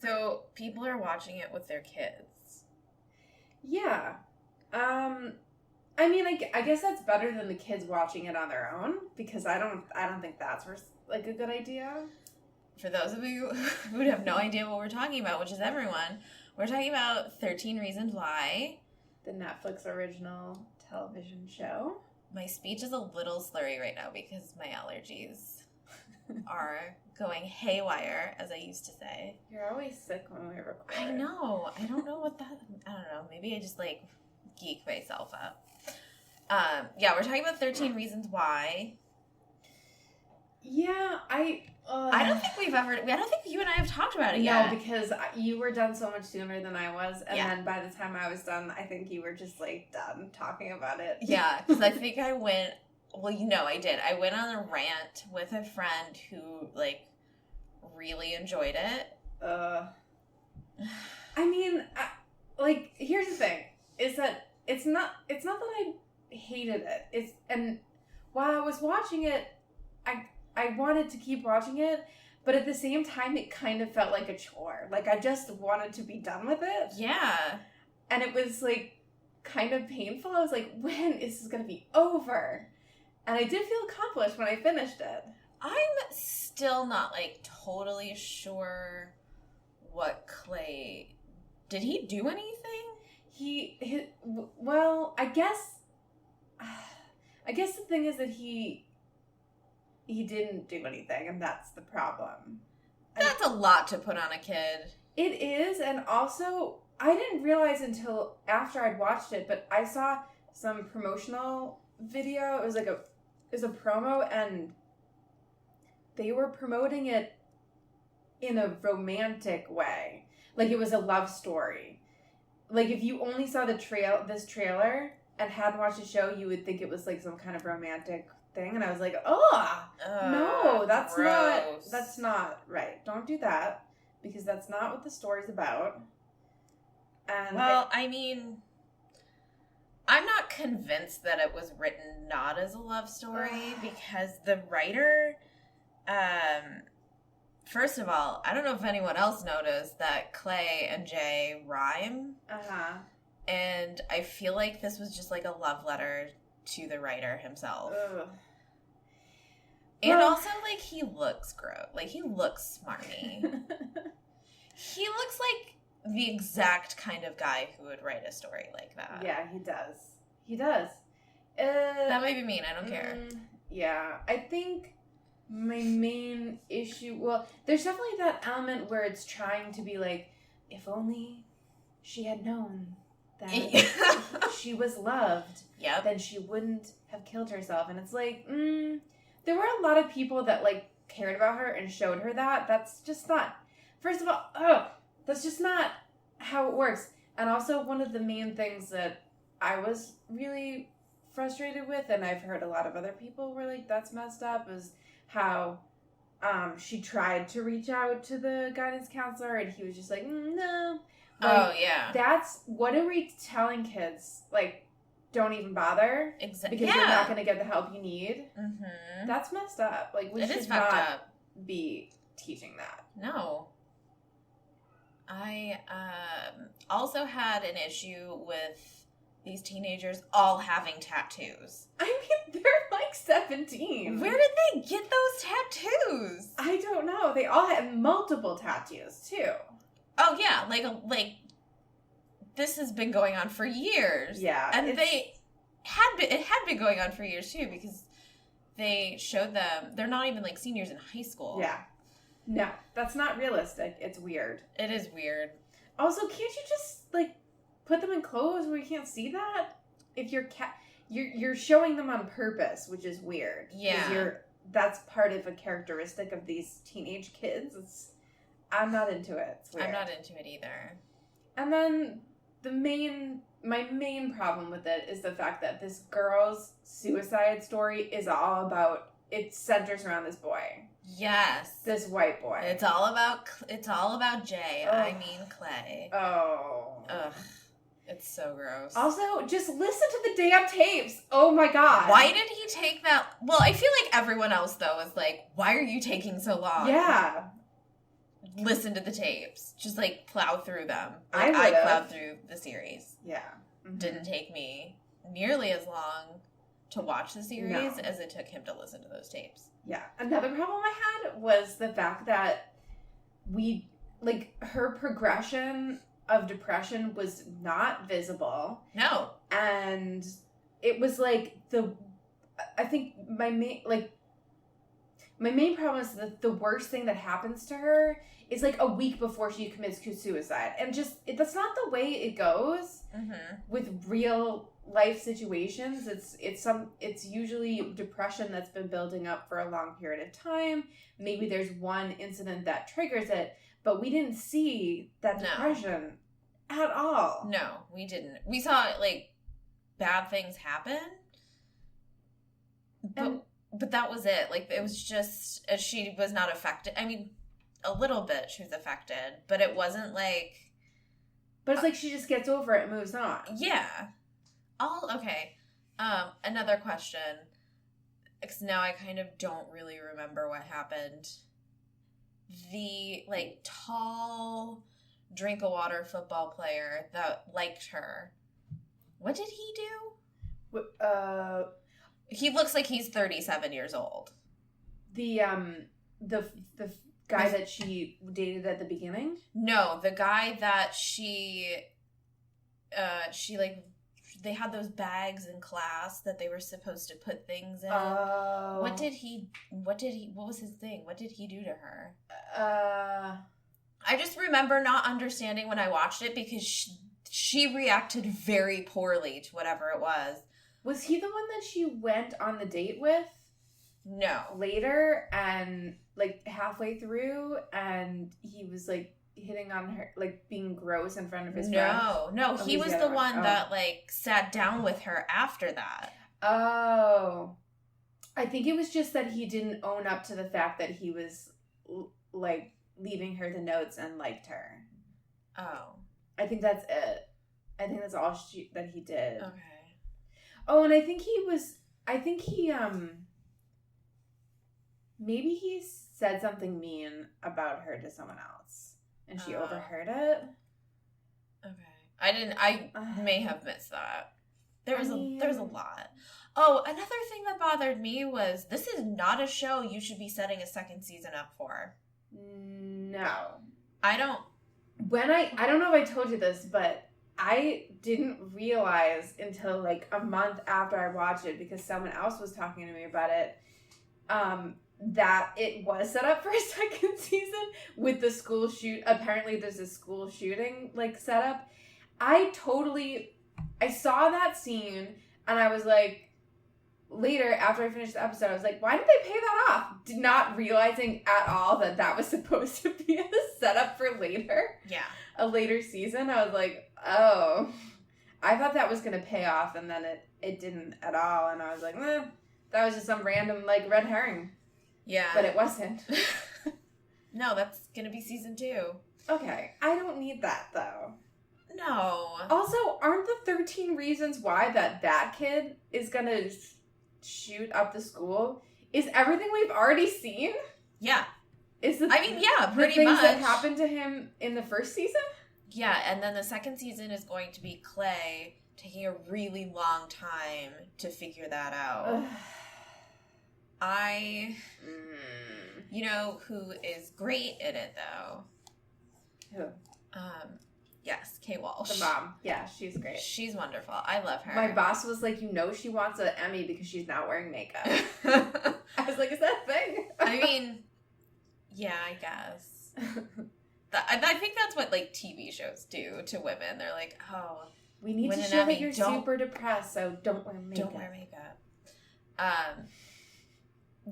So people are watching it with their kids. Yeah. I mean, I guess that's better than the kids watching it on their own, because I don't think that's like a good idea. For those of you who have no idea what we're talking about, which is everyone, we're talking about 13 Reasons Why. The Netflix original television show. My speech is a little slurry right now because my allergies are going haywire, as I used to say. You're always sick when we record. I know. I don't know what that... I don't know. Maybe I just, like, geek myself up. Yeah, we're talking about 13 Reasons Why. Yeah, I don't think you and I have talked about it yet. No, because you were done so much sooner than I was, and then by the time I was done, I think you were just, like, done talking about it. Yeah, because I think I went... Well, I did. I went on a rant with a friend who, like, really enjoyed it. I mean, like, here's the thing, is that it's not that I hated it. And while I was watching it, I wanted to keep watching it, but at the same time, it kind of felt like a chore. Like, I just wanted to be done with it. Yeah. And it was, like, kind of painful. I was like, when is this going to be over? And I did feel accomplished when I finished it. I'm still not, like, totally sure what Clay... Did he do anything? Well, I guess the thing is that he didn't do anything, and that's the problem. That's a lot to put on a kid. It is, and also, I didn't realize until after I'd watched it, but I saw some promotional video. It was a promo, and they were promoting it in a romantic way. Like, it was a love story. Like, if you only saw this trailer and hadn't watched the show, you would think it was, like, some kind of romantic thing. And I was like, no, that's not right. Don't do that, because that's not what the story's about. And I mean, I'm not convinced that it was written not as a love story, because the writer, first of all, I don't know if anyone else noticed that Clay and Jay rhyme. Uh-huh. And I feel like this was just like a love letter to the writer himself. Ugh. And also, like, he looks gross. Like, he looks smarmy. He looks like the exact kind of guy who would write a story like that. Yeah, he does. He does. That might be mean. I don't care. Yeah, I think my main issue... Well, there's definitely that element where it's trying to be like, if only she had known that she was loved, then she wouldn't have killed herself. And it's like, there were a lot of people that, like, cared about her and showed her that. That's just not... First of all, that's just not how it works. And also, one of the main things that I was really frustrated with, and I've heard a lot of other people were like, that's messed up, is how she tried to reach out to the guidance counselor, and he was just like, no. Like, that's... What are we telling kids? Like, don't even bother. Exactly. Because you're not going to get the help you need. Mm-hmm. That's messed up. Like, we should not be teaching that. No. I also had an issue with these teenagers all having tattoos. I mean, they're like 17. Where did they get those tattoos? I don't know. They all had multiple tattoos, too. Oh, yeah. Like, this has been going on for years. Yeah. And it had been going on for years, too, because they showed them, they're not even, like, seniors in high school. Yeah. No, that's not realistic. It's weird. It is weird. Also, can't you just, like, put them in clothes where you can't see that? If you're showing them on purpose, which is weird. Yeah. That's part of a characteristic of these teenage kids. I'm not into it. It's weird. I'm not into it either. And then my main problem with it is the fact that this girl's suicide story is all about, it centers around this boy. Yes. This white boy. It's all about Jay. Ugh. I mean Clay. Oh. Ugh. It's so gross. Also, just listen to the damn tapes. Oh my god. Why did he take that? Well, I feel like everyone else, though, is like, why are you taking so long? Yeah. listen to the tapes. Just, like, plow through them. I plowed through the series. Yeah. Mm-hmm. Didn't take me nearly as long to watch the series as it took him to listen to those tapes. Yeah. Another problem I had was the fact that her progression of depression was not visible. No. And it was, like, I think my main problem is that the worst thing that happens to her is, like, a week before she commits suicide. And just, that's not the way it goes with real life situations. It's usually depression that's been building up for a long period of time. Maybe there's one incident that triggers it, but we didn't see that depression at all. No, we didn't. We saw, like, bad things happen, but that was it. Like, it was just, she was not affected. I mean, a little bit she was affected, but it wasn't like... But it's like she just gets over it and moves on. Yeah. Okay. Another question, because now I kind of don't really remember what happened. The, like, tall drink-a-water football player that liked her, what did he do? He looks like he's 37 years old. The guy that she dated at the beginning? No, the guy that she like, they had those bags in class that they were supposed to put things in. Oh. What was his thing? What did he do to her? I just remember not understanding when I watched it because she reacted very poorly to whatever it was. Was he the one that she went on the date with? No. Later, and, like, halfway through, and he was, like, hitting on her, like, being gross in front of his friends? No, he was the one that, like, sat down with her after that. Oh. I think it was just that he didn't own up to the fact that he was, like, leaving her the notes and liked her. Oh. I think that's it. I think that's all that he did. Okay. Oh, and I think maybe he said something mean about her to someone else, and she overheard it. Okay. I may have missed that. There was a lot. Oh, another thing that bothered me was, this is not a show you should be setting a second season up for. No. I don't know if I told you this, but I didn't realize until, like, a month after I watched it, because someone else was talking to me about it, that it was set up for a second season with the school shoot. Apparently there's a school shooting, like, set up. I saw that scene, and I was like, later, after I finished the episode, I was like, why did they pay that off? Not realizing at all that was supposed to be a setup for later. Yeah. A later season. I was like, oh. I thought that was going to pay off, and then it didn't at all. And I was like, that was just some random, like, red herring. Yeah. But it wasn't. No, that's going to be season 2. Okay. I don't need that, though. No. Also, aren't the 13 reasons why that kid is going to shoot up the school is everything we've already seen? Yeah. Pretty much. Things that happened to him in the first season? Yeah, and then the second season is going to be Clay taking a really long time to figure that out. You know who is great in it, though? Who? Yes, Kay Walsh. The mom. Yeah, she's great. She's wonderful. I love her. My boss was like, she wants an Emmy because she's not wearing makeup. I was like, is that a thing? I mean, yeah, I guess. I think that's what, like, TV shows do to women. They're like, oh, we need to show that you're super depressed, so don't wear makeup. Don't wear makeup.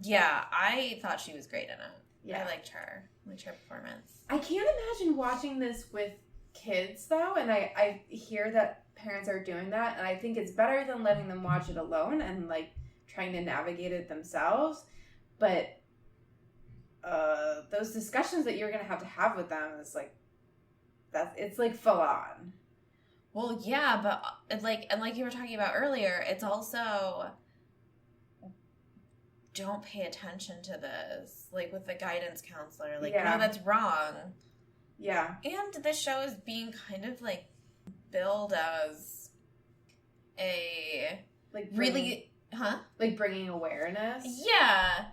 Yeah, I thought she was great in it. Yeah. I liked her performance. I can't imagine watching this with kids, though, and I hear that parents are doing that, and I think it's better than letting them watch it alone and, like, trying to navigate it themselves. But those discussions that you're gonna have with them is like, it's like full on. Well, yeah, but like you were talking about earlier, it's also don't pay attention to this. Like, with the guidance counselor. Like, Yeah. no, that's wrong. Yeah. And this show is being kind of, like, billed as a... Like, really... Huh? Like, bringing awareness? Yeah.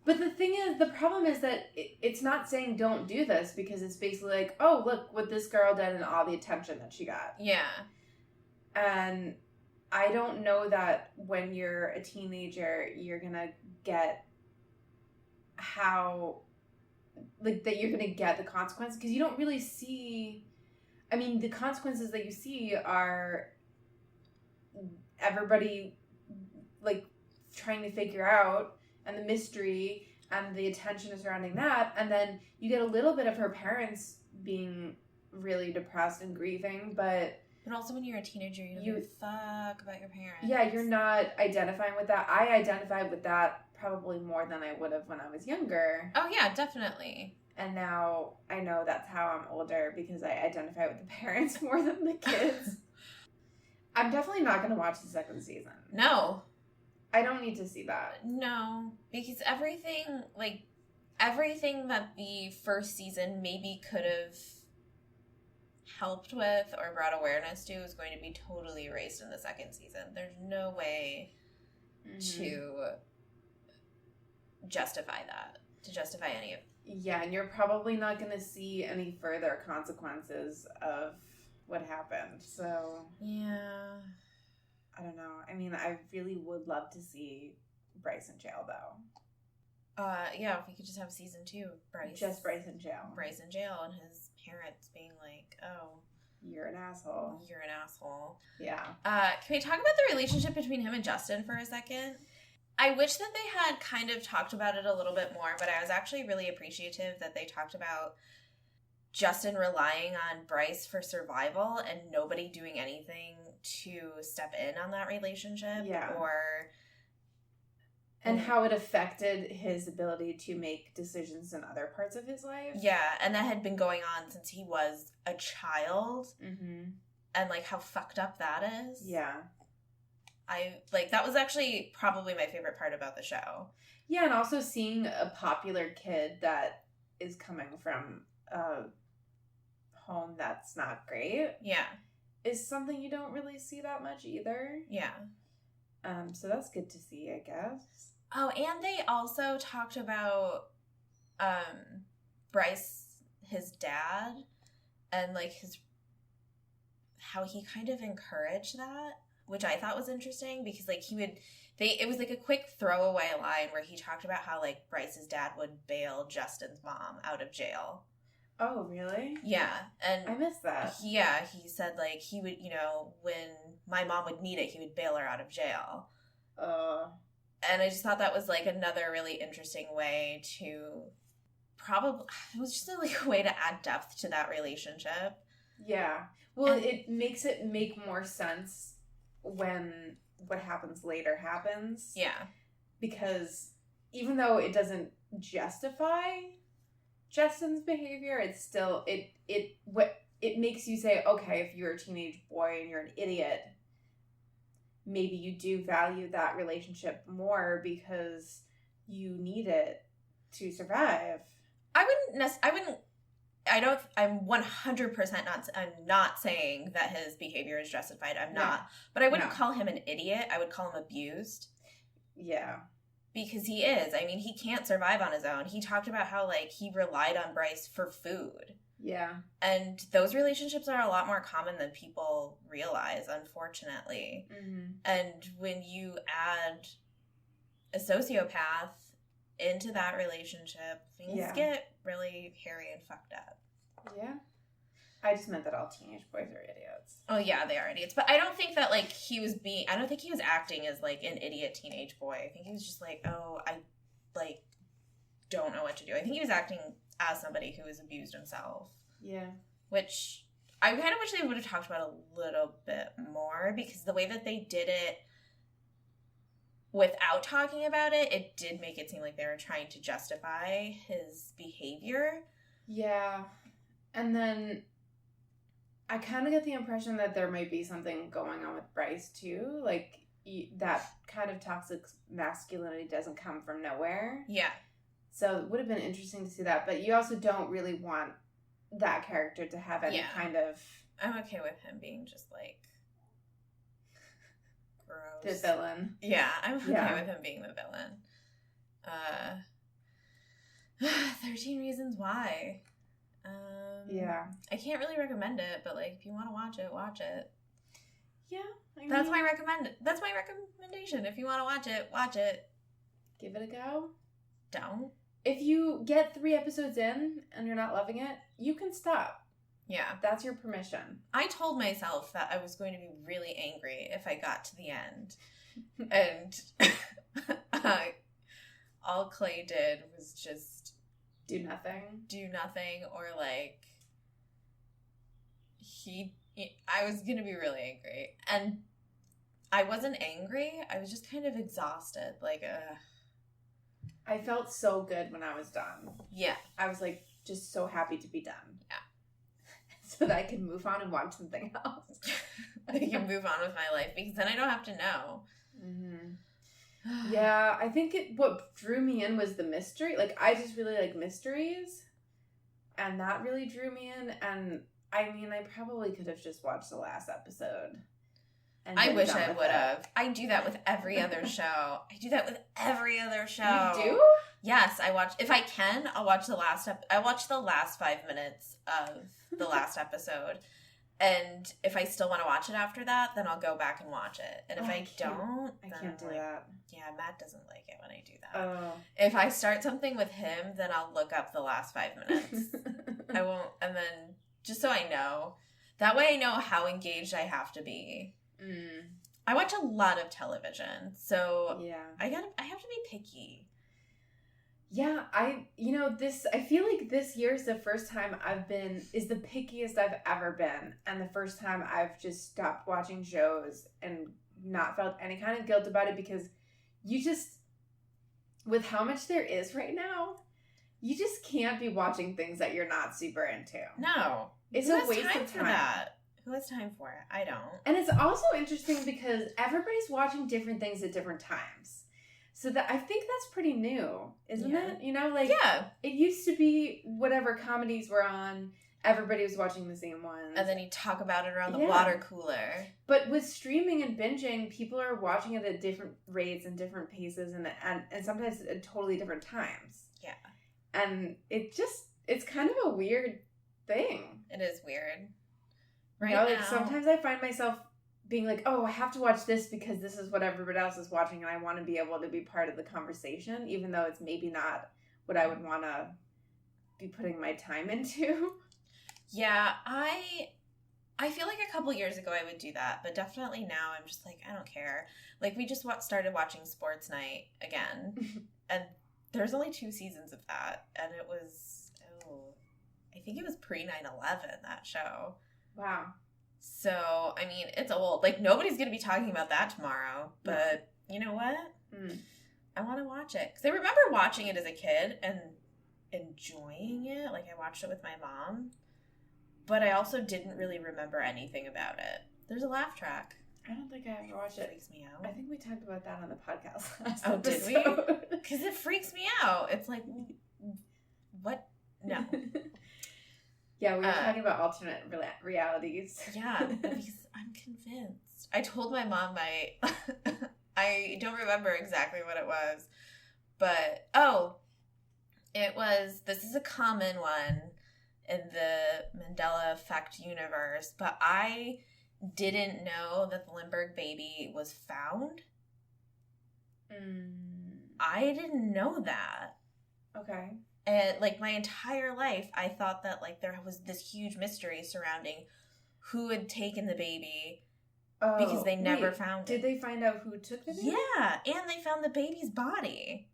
But the thing is, the problem is that it's not saying don't do this, because it's basically like, oh, look what this girl did and all the attention that she got. Yeah. And I don't know that when you're a teenager, you're gonna get how, like, that you're gonna get the consequences, because you don't really see, I mean, the consequences that you see are everybody, like, trying to figure out, and the mystery and the attention surrounding that, and then you get a little bit of her parents being really depressed and grieving, but also when you're a teenager, you don't give a fuck about your parents. Yeah, you're not identifying with that. I identified with that probably more than I would have when I was younger. Oh yeah, definitely. And now I know that's how I'm older, because I identify with the parents more than the kids. I'm definitely not going to watch the second season. No. I don't need to see that. No, because everything that the first season maybe could have helped with or brought awareness to is going to be totally erased in the second season. There's no way to justify that, to justify any of it. Yeah, and you're probably not going to see any further consequences of what happened. So, yeah. I don't know. I mean, I really would love to see Bryce in jail, though. Yeah, if we could just have season 2, Bryce. Just Bryce in jail. Bryce in jail, and his parents being like, oh, you're an asshole. You're an asshole. Yeah. Can we talk about the relationship between him and Justin for a second? I wish that they had kind of talked about it a little bit more, but I was actually really appreciative that they talked about Justin relying on Bryce for survival and nobody doing anything to step in on that relationship. Yeah. And how it affected his ability to make decisions in other parts of his life. Yeah, and that had been going on since he was a child. Mm-hmm. And, like, how fucked up that is. Yeah. That was actually probably my favorite part about the show. Yeah, and also seeing a popular kid that is coming from a home that's not great. Yeah. Is something you don't really see that much either. Yeah. So that's good to see, I guess. Oh, and they also talked about Bryce, his dad, and, like, how he kind of encouraged that, which I thought was interesting, because, like, it was, like, a quick throwaway line where he talked about how, like, Bryce's dad would bail Justin's mom out of jail. Oh, really? Yeah. And I missed that. Yeah, he said, like, he would, when my mom would need it, he would bail her out of jail. And I just thought that was, like, another really interesting way to it was just, like, a way to add depth to that relationship. Yeah. Well, it makes it make more sense when what happens later happens. Yeah. Because even though it doesn't justify Justin's behavior, it's still, it makes you say, okay, if you're a teenage boy and you're an idiot, maybe you do value that relationship more because you need it to survive. I'm 100% not saying that his behavior is justified. I'm not. But I wouldn't call him an idiot. I would call him abused. Yeah. Because he is. I mean, he can't survive on his own. He talked about how, like, he relied on Bryce for food. Yeah. And those relationships are a lot more common than people realize, unfortunately. Mm-hmm. And when you add a sociopath into that relationship, things get really hairy and fucked up. Yeah. I just meant that all teenage boys are idiots. Oh, yeah, they are idiots. But I don't think that, like, I don't think he was acting as, like, an idiot teenage boy. I think he was just like, oh, I, like, don't know what to do. I think he was acting as somebody who was abused himself. Yeah. Which I kind of wish they would have talked about a little bit more, because the way that they did it without talking about it, it did make it seem like they were trying to justify his behavior. Yeah. And then I kind of get the impression that there might be something going on with Bryce, too. Like, that kind of toxic masculinity doesn't come from nowhere. Yeah. So it would have been interesting to see that, but you also don't really want that character to have any kind of... I'm okay with him being just, like, gross. The villain. Yeah, I'm okay with him being the villain. 13 Reasons Why. Yeah. I can't really recommend it, but, like, if you want to watch it, watch it. Yeah. That's my recommendation. If you want to watch it. Give it a go. Don't. If you get 3 episodes in and you're not loving it, you can stop. Yeah. That's your permission. I told myself that I was going to be really angry if I got to the end. And all Clay did was just... Do nothing. Or, like... I was going to be really angry. And I wasn't angry. I was just kind of exhausted. Like, I felt so good when I was done. Yeah. I was, like, just so happy to be done. Yeah. So that I can move on and watch something else. I can move on with my life because then I don't have to know. Mm-hmm. Yeah, I think what drew me in was the mystery. Like, I just really like mysteries. And that really drew me in. And, I mean, I probably could have just watched the last episode. I wish I would have. I do that with every other show. You do? Yes, I watch. If I can, I'll watch the last. I watch the last 5 minutes of the last episode, and if I still want to watch it after that, then I'll go back and watch it. And if I don't, I can't do that. Yeah, Matt doesn't like it when I do that. Oh. If I start something with him, then I'll look up the last 5 minutes. I won't, and then just so I know, that way I know how engaged I have to be. I watch a lot of television, so yeah, I have to be picky. Yeah, I feel like this year is the first time is the pickiest I've ever been, and the first time I've just stopped watching shows and not felt any kind of guilt about it, because you just, with how much there is right now, you just can't be watching things that you're not super into. No, it's a waste of time. Who has time for it? I don't. And it's also interesting because everybody's watching different things at different times. So that I think that's pretty new, isn't it? You know, like, it used to be whatever comedies were on, everybody was watching the same ones. And then you talk about it around the water cooler. But with streaming and binging, people are watching it at different rates and different paces and sometimes at totally different times. Yeah. And it's kind of a weird thing. It is weird. Right now, like, sometimes I find myself being like, oh, I have to watch this because this is what everybody else is watching and I want to be able to be part of the conversation, even though it's maybe not what I would want to be putting my time into. Yeah, I feel like a couple years ago I would do that, but definitely now I'm just like, I don't care. Like, we just started watching Sports Night again, and there's only 2 seasons of that, and it was, I think it was pre-9/11, that show. Wow. So, I mean, it's old. Like, nobody's going to be talking about that tomorrow. But you know what? I want to watch it. Because I remember watching it as a kid and enjoying it. Like, I watched it with my mom. But I also didn't really remember anything about it. There's a laugh track. I don't think I ever watched it. It freaks me out. I think we talked about that on the podcast last episode. Did we? Because it freaks me out. It's like, what? No. Yeah, we were talking about alternate realities. Yeah, because I'm convinced. I told my mom I don't remember exactly what it was, but, this is a common one in the Mandela Effect universe, but I didn't know that the Lindbergh baby was found. I didn't know that. Okay. And, like, my entire life, I thought that, like, there was this huge mystery surrounding who had taken the baby because they never found it. Did they find out who took the baby? Yeah, and they found the baby's body.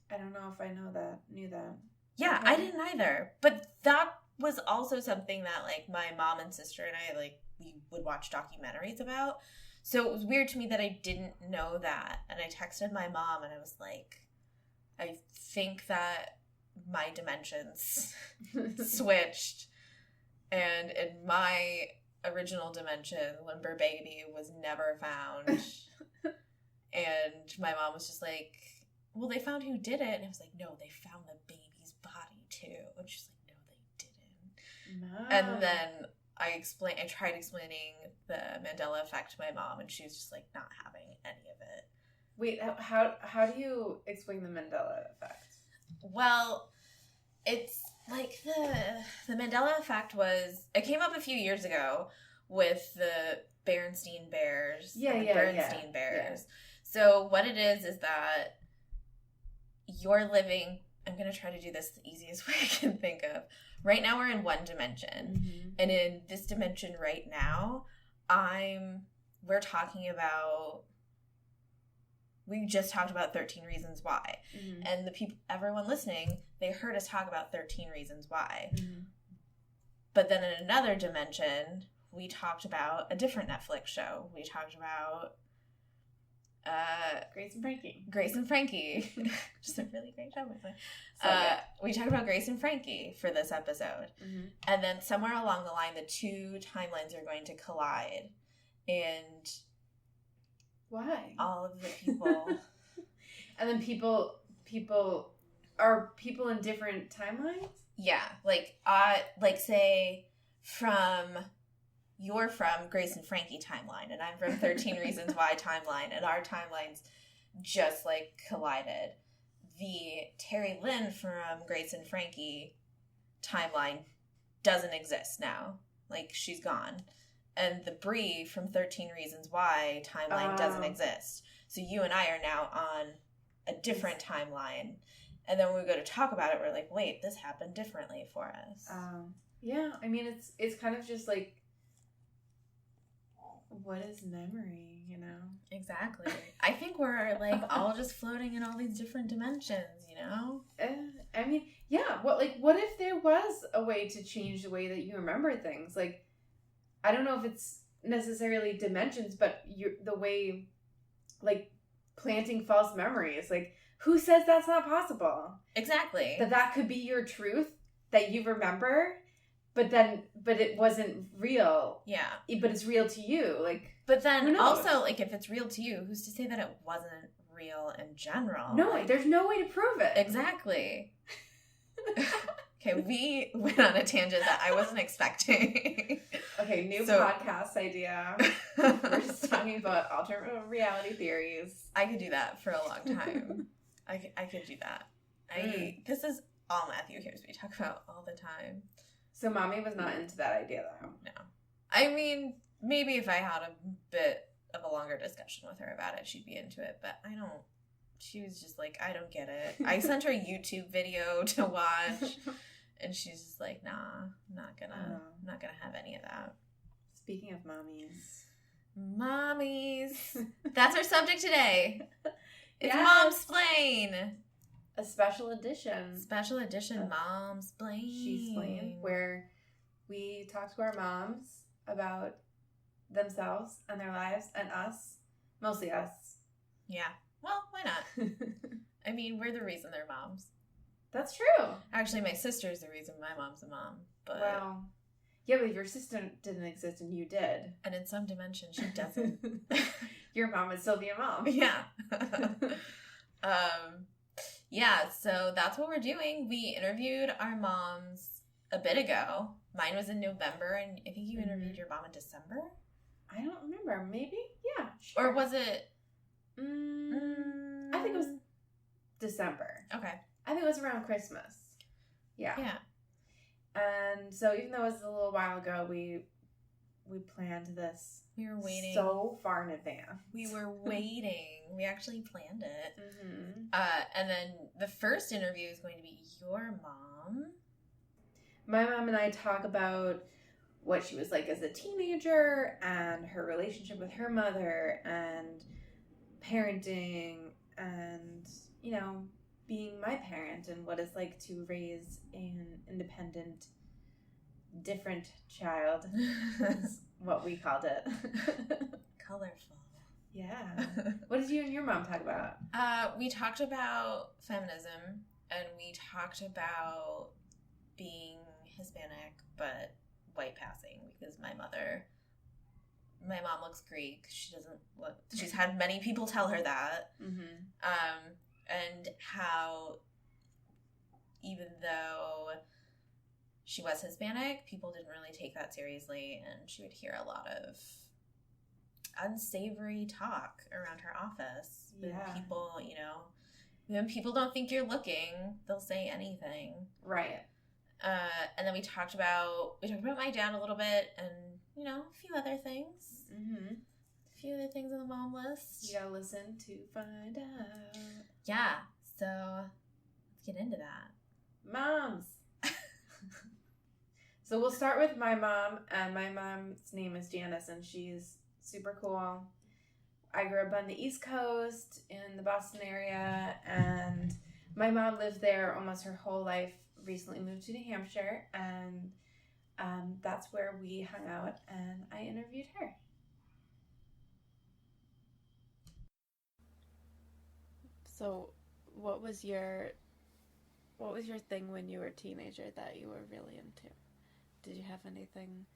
I don't know if I knew that. Yeah, okay. I didn't either. But that was also something that, like, my mom and sister and I, like, we would watch documentaries about. So it was weird to me that I didn't know that. And I texted my mom and I was like, I think that my dimensions switched, and in my original dimension, Limber Baby, was never found. And my mom was just like, well, they found who did it. And I was like, no, they found the baby's body too. And she's like, no, they didn't. No. And then I tried explaining the Mandela effect to my mom, and she was just like not having any of it. Wait, how do you explain the Mandela effect? Well, it's like the Mandela effect it came up a few years ago with the Berenstain Bears. Bears. Yeah. So what it is that you're living, I'm going to try to do this the easiest way I can think of. Right now we're in one dimension. Mm-hmm. And in this dimension right now, we're talking about, we just talked about 13 Reasons Why. Mm-hmm. And everyone listening, they heard us talk about 13 Reasons Why. Mm-hmm. But then in another dimension, we talked about a different Netflix show. We talked about Grace and Frankie. Grace and Frankie. Just a really great show. We talked about Grace and Frankie for this episode. Mm-hmm. And then somewhere along the line, the two timelines are going to collide. And why? All of the people. And then people are people in different timelines? Yeah. Like say you're from Grace and Frankie timeline, and I'm from 13 Reasons Why timeline, and our timelines just, like, collided. The Terry Lynn from Grace and Frankie timeline doesn't exist now. Like, she's gone. And the Brie from 13 Reasons Why timeline doesn't exist. So you and I are now on a different timeline. And then when we go to talk about it, we're like, wait, this happened differently for us. Yeah, I mean, it's kind of just like, what is memory, you know? Exactly. I think we're, like, all just floating in all these different dimensions, you know? I mean, yeah, what if there was a way to change the way that you remember things? Like, I don't know if it's necessarily dimensions, but the way, like, planting false memories. Like, who says that's not possible? Exactly. That could be your truth that you remember, but it wasn't real. Yeah. But it's real to you. Like, but then also, like, if it's real to you, who's to say that it wasn't real in general? No, like, there's no way to prove it. Exactly. Okay, we went on a tangent that I wasn't expecting. Okay, new podcast idea. We're just talking about alternate reality theories. I could do that for a long time. I could do that. This is all Matthew hears me talk about all the time. So Mommy was not into that idea, though? No. I mean, maybe if I had a bit of a longer discussion with her about it, she'd be into it, but I don't. She was just like, I don't get it. I sent her a YouTube video to watch, and she's just like, nah, I'm not gonna have any of that. Speaking of mommies. Mommies. That's our subject today. It's MomSplain. A special edition. Special edition MomSplain. SheSplain, where we talk to our moms about themselves and their lives and us. Mostly us. Yeah. Well, why not? I mean, we're the reason they're moms. That's true. Actually, my sister's the reason my mom's a mom. But well, yeah, but your sister didn't exist and you did. And in some dimension, she doesn't. Your mom would still be a mom. Yeah. Yeah, so that's what we're doing. We interviewed our moms a bit ago. Mine was in November, and I think you interviewed your mom in December? I don't remember. Maybe? Yeah, sure. Or was it... I think it was December. Okay. I think it was around Christmas. Yeah. Yeah. And so even though it was a little while ago, we planned this. We were waiting so far in advance. We were waiting. We actually planned it. Mm-hmm. And then the first interview is going to be your mom. My mom and I talk about what she was like as a teenager and her relationship with her mother and parenting and, you know, being my parent and what it's like to raise an independent, different child is what we called it. Colorful. Yeah. What did you and your mom talk about? We talked about feminism, and we talked about being Hispanic but white passing, because my mother. My mom looks Greek. She doesn't look... She's had many people tell her that. And how even though she was Hispanic, people didn't really take that seriously, and she would hear a lot of unsavory talk around her office. Yeah. When people, when people don't think you're looking, they'll say anything. Right. And then we talked about my dad a little bit, and a few other things. A few other things on the mom list. You gotta listen to find out. Yeah. So let's get into that. Moms. So we'll start with my mom, and my mom's name is Janice, and she's super cool. I grew up on the East Coast in the Boston area, and my mom lived there almost her whole life. Recently moved to New Hampshire, and that's where we hung out, and I interviewed her. So, what was your thing when you were a teenager that you were really into? Did you have anything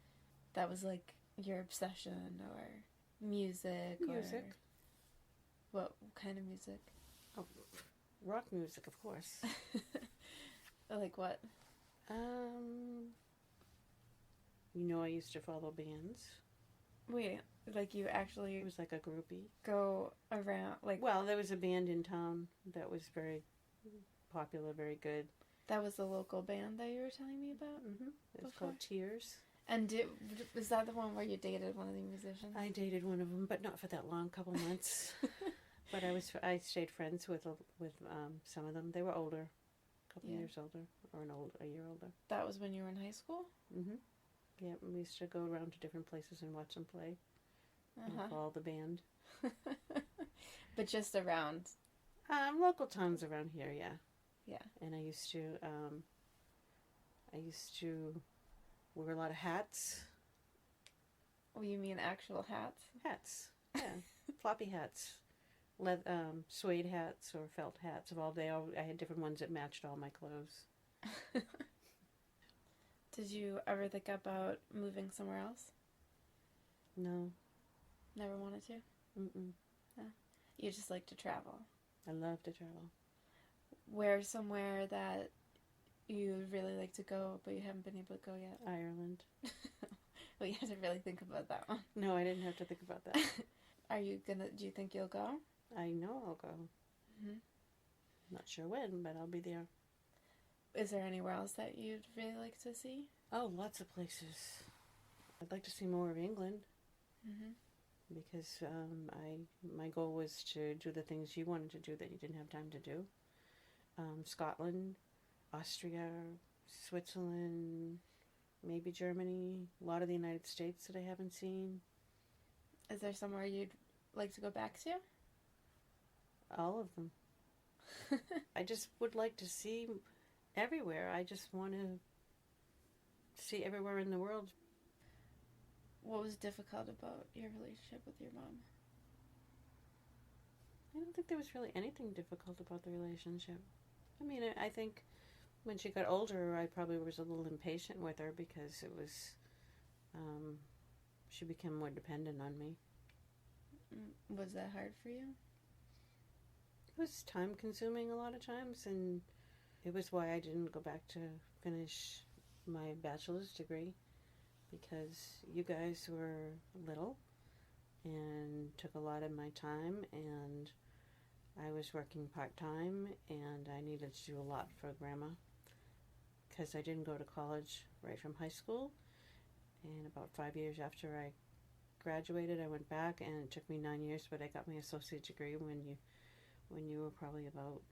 that was like your obsession, or music? Music. Or what kind of music? Oh, rock music, of course. Like what? I used to follow bands. Wait, like you actually It was like a groupie. go around like Well, there was a band in town that was very popular, very good. that was the local band that you were telling me about? It was Before? called Tears. And was that the one where you dated one of the musicians? I dated one of them, but not for that long, couple months. But I stayed friends with some of them. They were older, a couple years older, or a year older. That was when you were in high school? Yeah, we used to go around to different places and watch them play. And follow the band. But just around. Local towns around here, yeah. Yeah. And I used to wear a lot of hats. Oh, you mean actual hats? Hats, yeah. Floppy hats. Suede hats or felt hats. I had different ones that matched all my clothes. Did you ever think about moving somewhere else? No. Never wanted to? No. You just like to travel? I love to travel. Where's somewhere that you really like to go, but you haven't been able to go yet? Ireland. Well, you had to really think about that one. No, I didn't have to think about that. Do you think you'll go? I know I'll go. Not sure when, but I'll be there. Is there anywhere else that you'd really like to see? Oh, lots of places. I'd like to see more of England. Because my goal was to do the things you wanted to do that you didn't have time to do. Scotland, Austria, Switzerland, maybe Germany, a lot of the United States that I haven't seen. Is there somewhere you'd like to go back to? All of them. I just would like to see everywhere. I just want to see everywhere in the world. What was difficult about your relationship with your mom? I don't think there was really anything difficult about the relationship. I mean, I think when she got older, I probably was a little impatient with her because it was, she became more dependent on me. Was that hard for you? It was time consuming a lot of times, and it was why I didn't go back to finish my bachelor's degree, because you guys were little and took a lot of my time, and I was working part-time, and I needed to do a lot for grandma because I didn't go to college right from high school. And about 5 years after I graduated, I went back, and it took me 9 years, but I got my associate degree when you were probably about,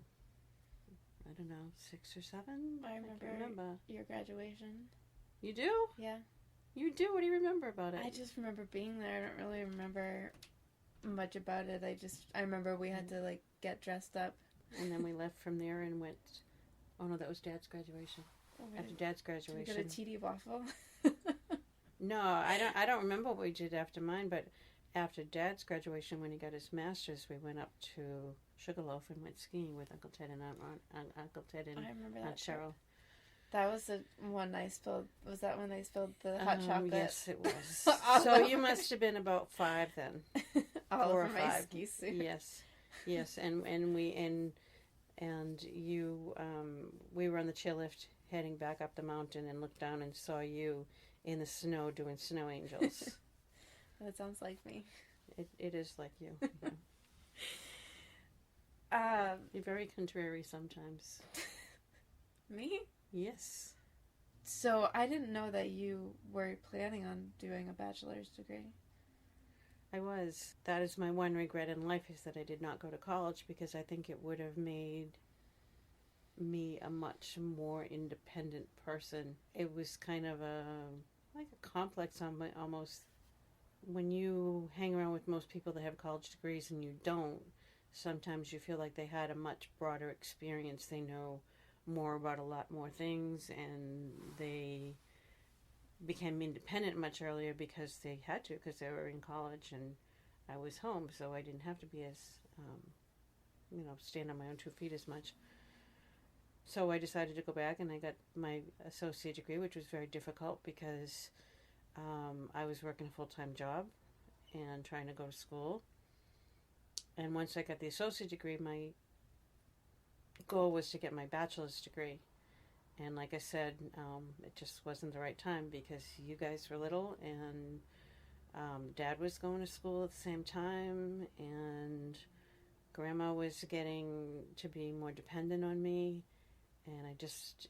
I don't know, 6 or 7? I remember your graduation. You do? Yeah. You do? What do you remember about it? I just remember being there. I don't really remember much about it. I remember we had to, like, get dressed up. And then we left from there and went, oh no, that was Dad's graduation. After Dad's graduation. Did we get a TD waffle? No, I don't remember what we did after mine, but after Dad's graduation, when he got his master's, we went up to Sugarloaf and went skiing with Uncle Ted and Uncle Ted and I remember Aunt that trip. Cheryl. That was the one I spilled. Was that when I spilled the hot chocolate? Yes, it was. So you must have been about 5 then. All 4 or over my 5. ski suit. Yes, and you we were on the chairlift heading back up the mountain and looked down and saw you in the snow doing snow angels. That sounds like me. It is like you. Yeah. You're very contrary sometimes. Me? Yes. So I didn't know that you were planning on doing a bachelor's degree. I was. That is my one regret in life, is that I did not go to college, because I think it would have made me a much more independent person. It was kind of a complex almost. When you hang around with most people that have college degrees and you don't, sometimes you feel like they had a much broader experience. They know more about a lot more things, and they became independent much earlier because they had to, because they were in college and I was home, so I didn't have to be as stand on my own 2 feet as much. So I decided to go back, and I got my associate degree, which was very difficult because I was working a full-time job and trying to go to school. And once I got the associate degree, my goal was to get my bachelor's degree. And like I said, it just wasn't the right time because you guys were little, and Dad was going to school at the same time, and Grandma was getting to be more dependent on me, and I just,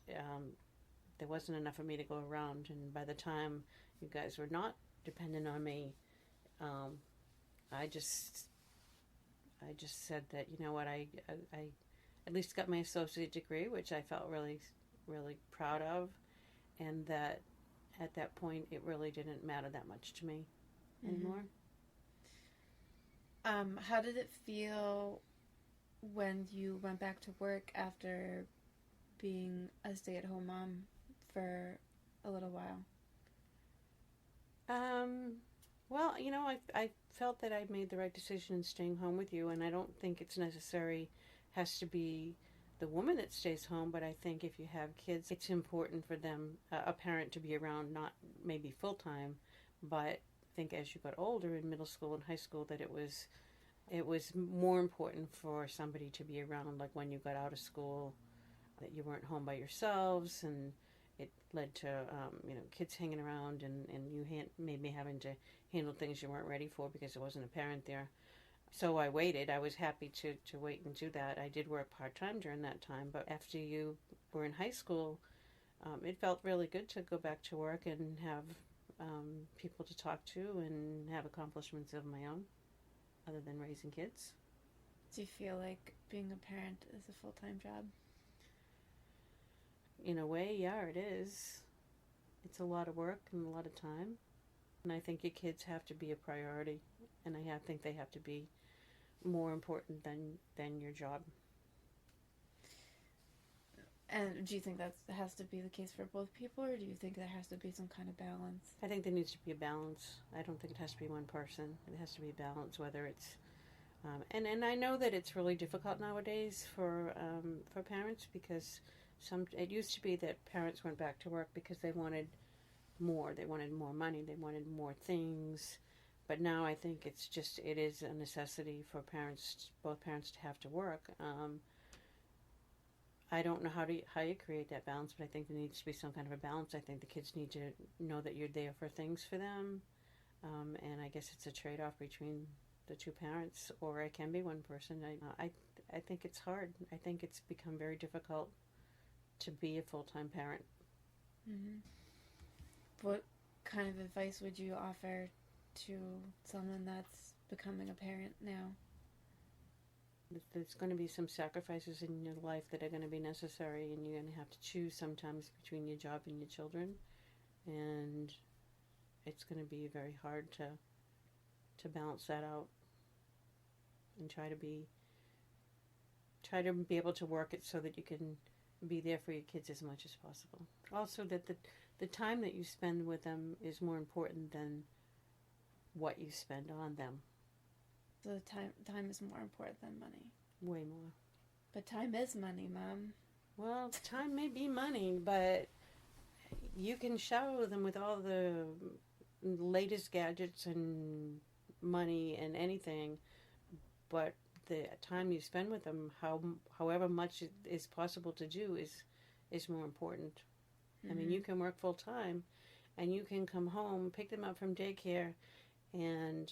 there wasn't enough of me to go around. And by the time you guys were not dependent on me, I just said that, you know what, I at least got my associate degree, which I felt really, really proud of, and that at that point it really didn't matter that much to me anymore. How did it feel when you went back to work after being a stay-at-home mom for a little while? Well, I felt that I made the right decision in staying home with you, and I don't think it's has to be the woman that stays home, but I think if you have kids, it's important for them, a parent, to be around, not maybe full-time, but I think as you got older in middle school and high school that it was more important for somebody to be around, like when you got out of school, that you weren't home by yourselves, and it led to kids hanging around, and you maybe having to handle things you weren't ready for because there wasn't a parent there. So I waited. I was happy to wait and do that. I did work part-time during that time, but after you were in high school, it felt really good to go back to work and have people to talk to and have accomplishments of my own other than raising kids. Do you feel like being a parent is a full-time job? In a way, yeah, it is. It's a lot of work and a lot of time. And I think your kids have to be a priority. And I think they have to be more important than your job. And do you think that has to be the case for both people, or do you think there has to be some kind of balance? I think there needs to be a balance. I don't think it has to be one person. It has to be a balance, whether it's... and I know that it's really difficult nowadays for parents, because it used to be that parents went back to work because they wanted more. They wanted more money. They wanted more things. But now I think it is a necessity for both parents to have to work. I don't know how you create that balance, but I think there needs to be some kind of a balance. I think the kids need to know that you're there for things for them. And I guess it's a trade-off between the two parents, or it can be one person. I think it's hard. I think it's become very difficult to be a full-time parent. Mm-hmm. What kind of advice would you offer to someone that's becoming a parent now? There's going to be some sacrifices in your life that are going to be necessary, and you're going to have to choose sometimes between your job and your children, and it's going to be very hard to balance that out and try to be able to work it so that you can be there for your kids as much as possible. Also, that the time that you spend with them is more important than what you spend on them. So time is more important than money. Way more. But time is money, Mom. Well, time may be money, but you can shower them with all the latest gadgets and money and anything, but the time you spend with them, however much it is possible to do, is more important. I mean, you can work full time, and you can come home, pick them up from daycare, and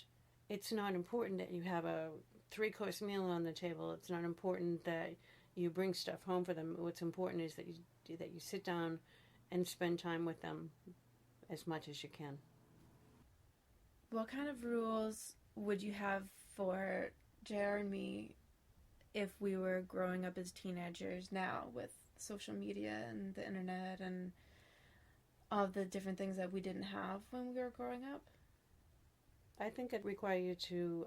it's not important that you have a 3-course meal on the table. It's not important that you bring stuff home for them. What's important is that you sit down and spend time with them as much as you can. What kind of rules would you have for JR and me if we were growing up as teenagers now with social media and the internet and all the different things that we didn't have when we were growing up? I think I'd require you to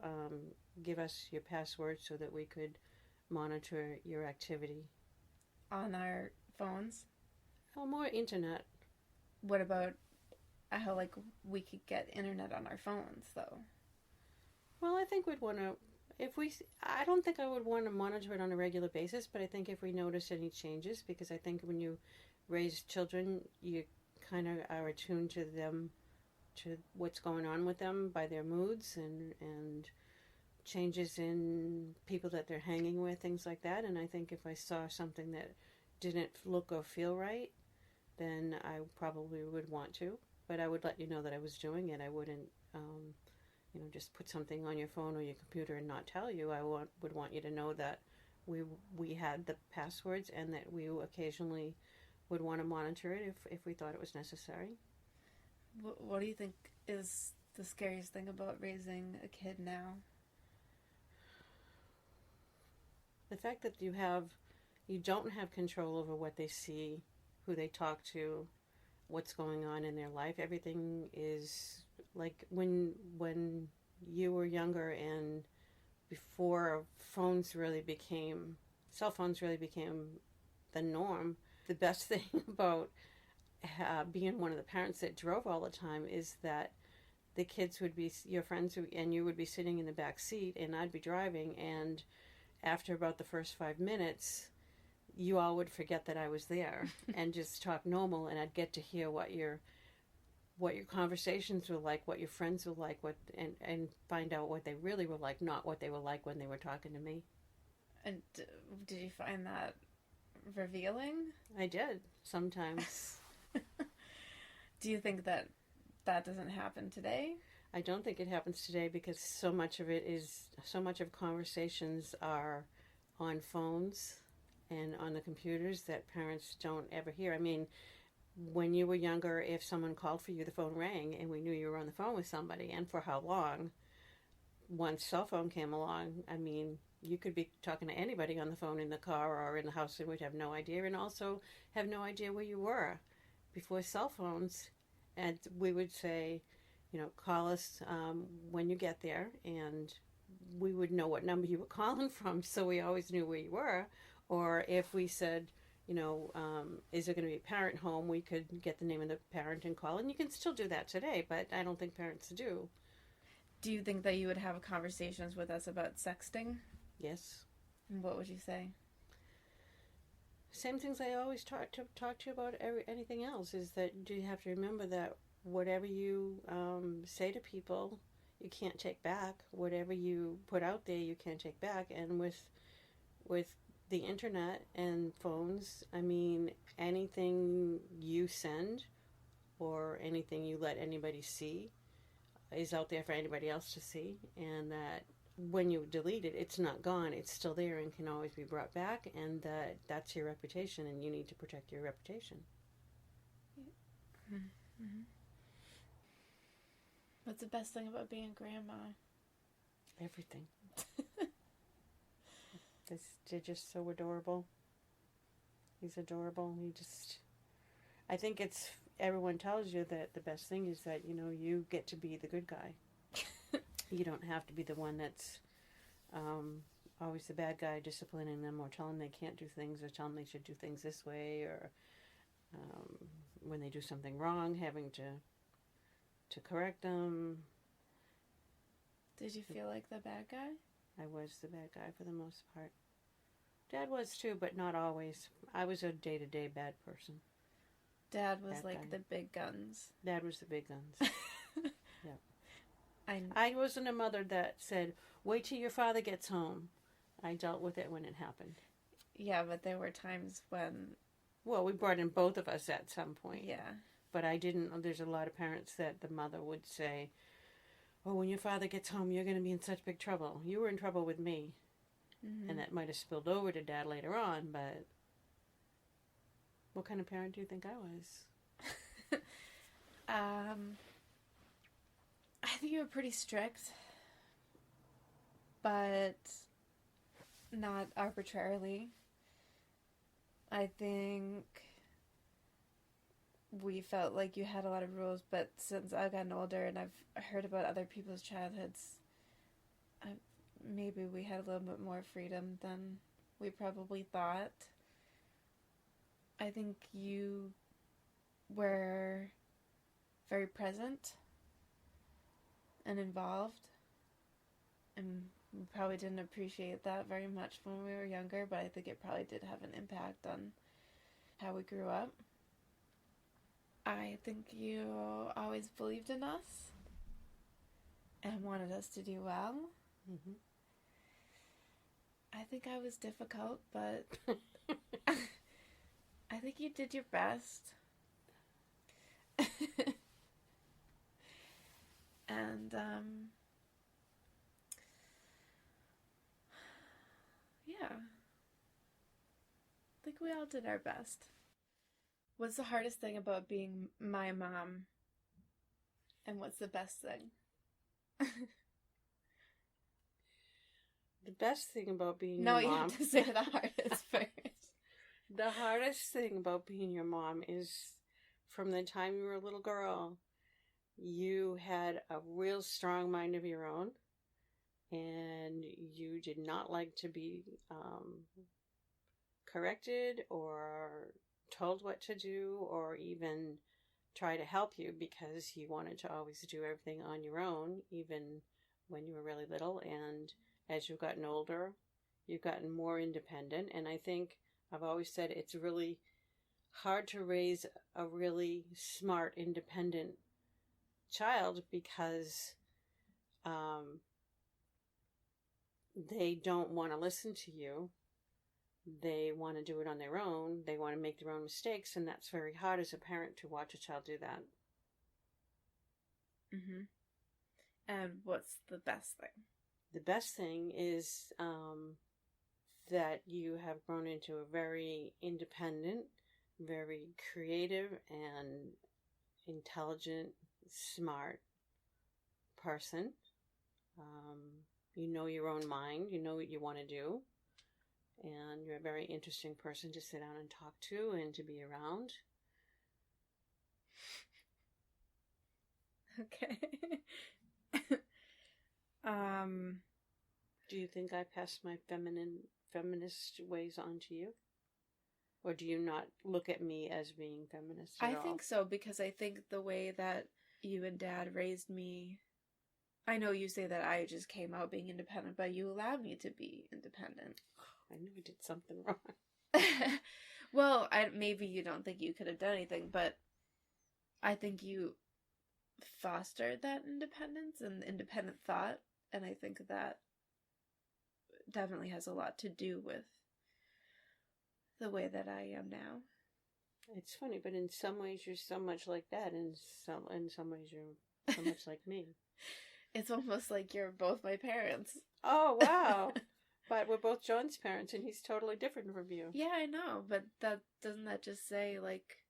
give us your password so that we could monitor your activity. On our phones? Oh, more internet. What about how, like, we could get internet on our phones, though? Well, I think we'd want to, I don't think I would want to monitor it on a regular basis, but I think if we notice any changes, because I think when you raise children, you kind of are attuned to them, to what's going on with them by their moods and changes in people that they're hanging with, things like that. And I think if I saw something that didn't look or feel right, then I probably would want to. But I would let you know that I was doing it. I wouldn't, just put something on your phone or your computer and not tell you. I would want you to know that we had the passwords and that we occasionally would want to monitor it if we thought it was necessary. What do you think is the scariest thing about raising a kid now? The fact that you don't have control over what they see, who they talk to, what's going on in their life. Everything is like when you were younger and before cell phones really became the norm. The best thing about being one of the parents that drove all the time is that the kids would be your friends and you would be sitting in the back seat and I'd be driving, and after about the first 5 minutes you all would forget that I was there and just talk normal, and I'd get to hear what your conversations were like, what your friends were like, and find out what they really were like, not what they were like when they were talking to me. And did you find that revealing? I did, sometimes. Do you think that doesn't happen today? I don't think it happens today because so much of conversations are on phones and on the computers that parents don't ever hear. I mean, when you were younger, if someone called for you, the phone rang and we knew you were on the phone with somebody, and for how long. Once cell phone came along, I mean, you could be talking to anybody on the phone in the car or in the house and would have no idea, and also have no idea where you were before cell phones. And we would say, call us when you get there, and we would know what number you were calling from, so we always knew where you were. Or if we said, is there going to be a parent home, we could get the name of the parent and call. And you can still do that today, but I don't think parents do. Do you think that you would have conversations with us about sexting? Yes. And what would you say? Same things I always talk to you about anything else, is that you have to remember that whatever you say to people, you can't take back. Whatever you put out there, you can't take back. And with the internet and phones, I mean, anything you send or anything you let anybody see is out there for anybody else to see, and that when you delete it, it's not gone, it's still there and can always be brought back, and that's your reputation, and you need to protect your reputation. Mm-hmm. What's the best thing about being a grandma? Everything. They're just so adorable. He's adorable. I think everyone tells you that the best thing is that, you get to be the good guy. You don't have to be the one that's always the bad guy disciplining them or telling them they can't do things or telling them they should do things this way, or when they do something wrong, having to correct them. Did you feel like the bad guy? I was the bad guy for the most part. Dad was too, but not always. I was a day-to-day bad person. Dad was Bad like guy. the big guns. Dad was the big guns. Yeah. I wasn't a mother that said, wait till your father gets home. I dealt with it when it happened. Yeah, but there were times when... Well, we brought in both of us at some point. Yeah. But I didn't. There's a lot of parents that the mother would say, oh, when your father gets home, you're going to be in such big trouble. You were in trouble with me. Mm-hmm. And that might have spilled over to Dad later on, but what kind of parent do you think I was? I think you were pretty strict, but not arbitrarily. I think we felt like you had a lot of rules, but since I've gotten older and I've heard about other people's childhoods, maybe we had a little bit more freedom than we probably thought. I think you were very present and involved, and we probably didn't appreciate that very much when we were younger, but I think it probably did have an impact on how we grew up. I think you always believed in us and wanted us to do well. Mm-hmm. I think I was difficult, but I think you did your best. And, yeah. I think we all did our best. What's the hardest thing about being my mom? And what's the best thing? The best thing about being No, your mom... you have to say the hardest first. The hardest thing about being your mom is from the time you were a little girl, you had a real strong mind of your own, and you did not like to be corrected or told what to do or even try to help you, because you wanted to always do everything on your own, even when you were really little. And as you've gotten older, you've gotten more independent. And I think I've always said it's really hard to raise a really smart, independent child, because they don't want to listen to you. They want to do it on their own. They want to make their own mistakes, and that's very hard as a parent to watch a child do that. Mm-hmm. And what's the best thing? The best thing is that you have grown into a very independent, very creative, and intelligent, smart person. You know your own mind. You know what you want to do. And you're a very interesting person to sit down and talk to and to be around. Okay. Do you think I passed my feminist ways on to you? Or do you not look at me as being feminist at all? I think so, because I think the way that you and Dad raised me, I know you say that I just came out being independent, but you allowed me to be independent. I knew I did something wrong. Well, maybe you don't think you could have done anything, but I think you fostered that independence and independent thought, and I think that definitely has a lot to do with the way that I am now. It's funny, but in some ways you're so much like that, and in some ways you're so much like me. It's almost like you're both my parents. Oh, wow. But we're both John's parents, and he's totally different from you. Yeah, I know, but doesn't that just say, like...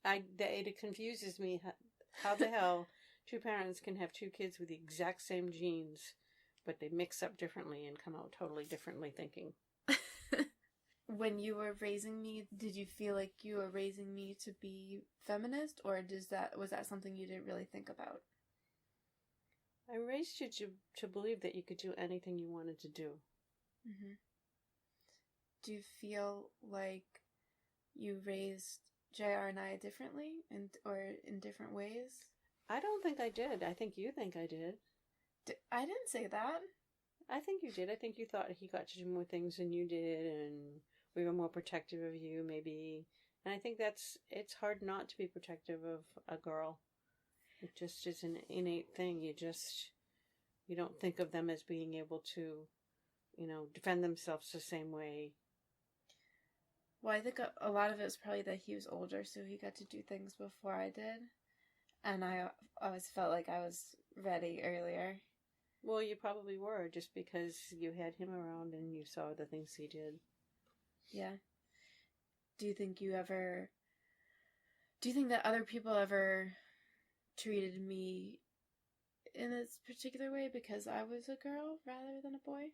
It confuses me how the hell two parents can have two kids with the exact same genes, but they mix up differently and come out totally differently thinking. When you were raising me, did you feel like you were raising me to be feminist, or was that something you didn't really think about? I raised you to believe that you could do anything you wanted to do. Mm-hmm. Do you feel like you raised JR and I differently, or in different ways? I don't think I did. I think you think I did. I didn't say that. I think you did. I think you thought he got to do more things than you did, and we were more protective of you, maybe. And I think it's hard not to be protective of a girl. It just is an innate thing. You don't think of them as being able to, defend themselves the same way. Well, I think a lot of it was probably that he was older, so he got to do things before I did. And I always felt like I was ready earlier. Well, you probably were, just because you had him around and you saw the things he did. Yeah. Do you think that other people ever treated me in this particular way because I was a girl rather than a boy?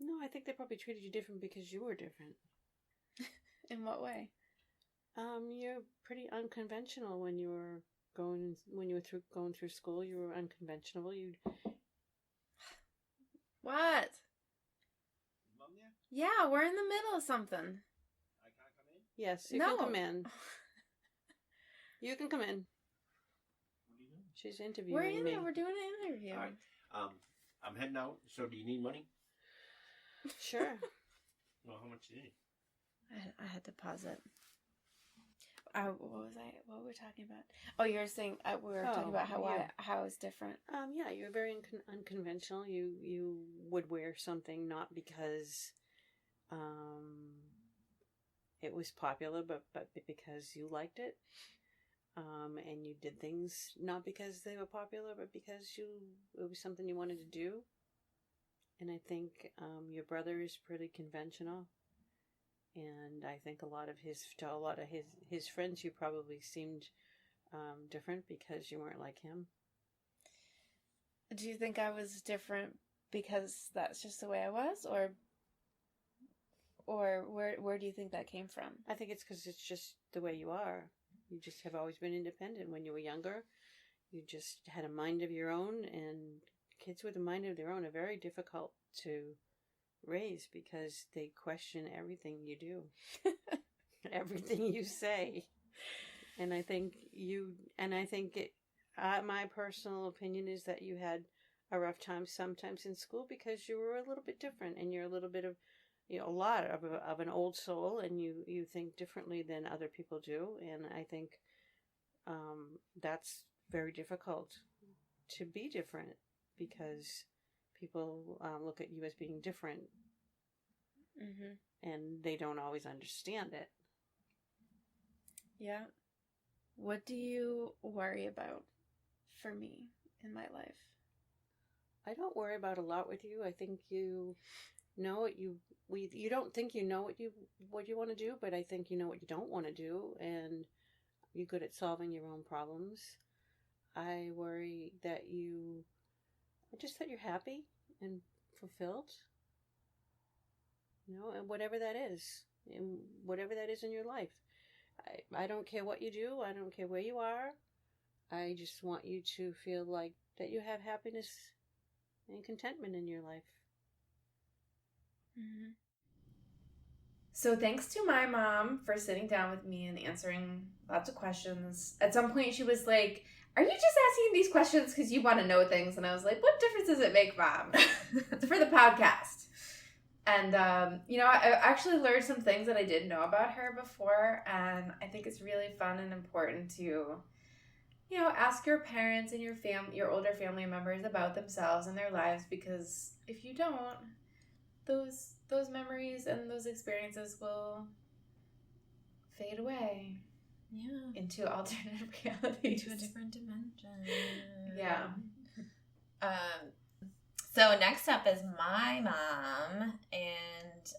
No, I think they probably treated you different because you were different. In what way? You're pretty unconventional when you were going through school. You were unconventional. What? Mom there? Yeah, we're in the middle of something. I can't come in? Yes, you No. can come in. You can come in. What are you doing? She's interviewing We're in me. it. We're doing an interview. All right. I'm heading out, so do you need money? Sure. Well, how much do you need? I had to pause it. What were we talking about? Oh, you were saying we were talking about how I was different. Yeah, you're very unconventional. You would wear something not because it was popular, but because you liked it. And you did things not because they were popular, but because it was something you wanted to do. And I think your brother is pretty conventional. And I think to a lot of his friends, you probably seemed different because you weren't like him. Do you think I was different because that's just the way I was, or where do you think that came from? I think it's because it's just the way you are. You just have always been independent. When you were younger, you just had a mind of your own, and kids with a mind of their own are very difficult to raise because they question everything you do, everything you say. And I think my personal opinion is that you had a rough time sometimes in school because you were a little bit different, and you're a little bit of, a lot of an old soul, and you think differently than other people do. And I think that's very difficult to be different because people look at you as being different. Mm-hmm. And they don't always understand it. Yeah. What do you worry about for me in my life? I don't worry about a lot with you. I think you know what you don't think you know what you want to do, but I think you know what you don't want to do, and you're good at solving your own problems. I worry that that you're happy and fulfilled. And whatever that is in your life. I don't care what you do. I don't care where you are. I just want you to feel like that you have happiness and contentment in your life. Mm-hmm. So thanks to my mom for sitting down with me and answering lots of questions. At some point she was like, "Are you just asking these questions because you want to know things?" And I was like, "What difference does it make, Mom? It's for the podcast." And, I actually learned some things that I didn't know about her before. And I think it's really fun and important to, ask your parents and your older family members about themselves and their lives. Because if you don't, those memories and those experiences will fade away. Yeah. Into alternate realities. Into a different dimension. Yeah. So next up is my mom, and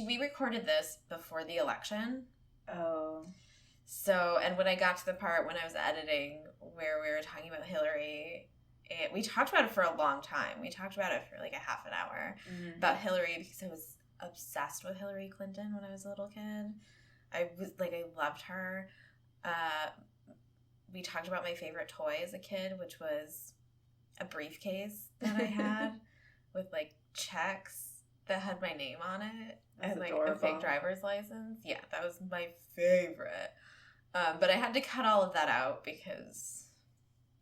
we recorded this before the election. Oh. So, and when I got to the part when I was editing where we were talking about Hillary, we talked about it for a long time. We talked about it for like a half an hour about Hillary because I was obsessed with Hillary Clinton when I was a little kid. I loved her. We talked about my favorite toy as a kid, which was a briefcase that I had with like checks that had my name on it. That's and like adorable. a fake driver's license. Yeah, that was my favorite. But I had to cut all of that out because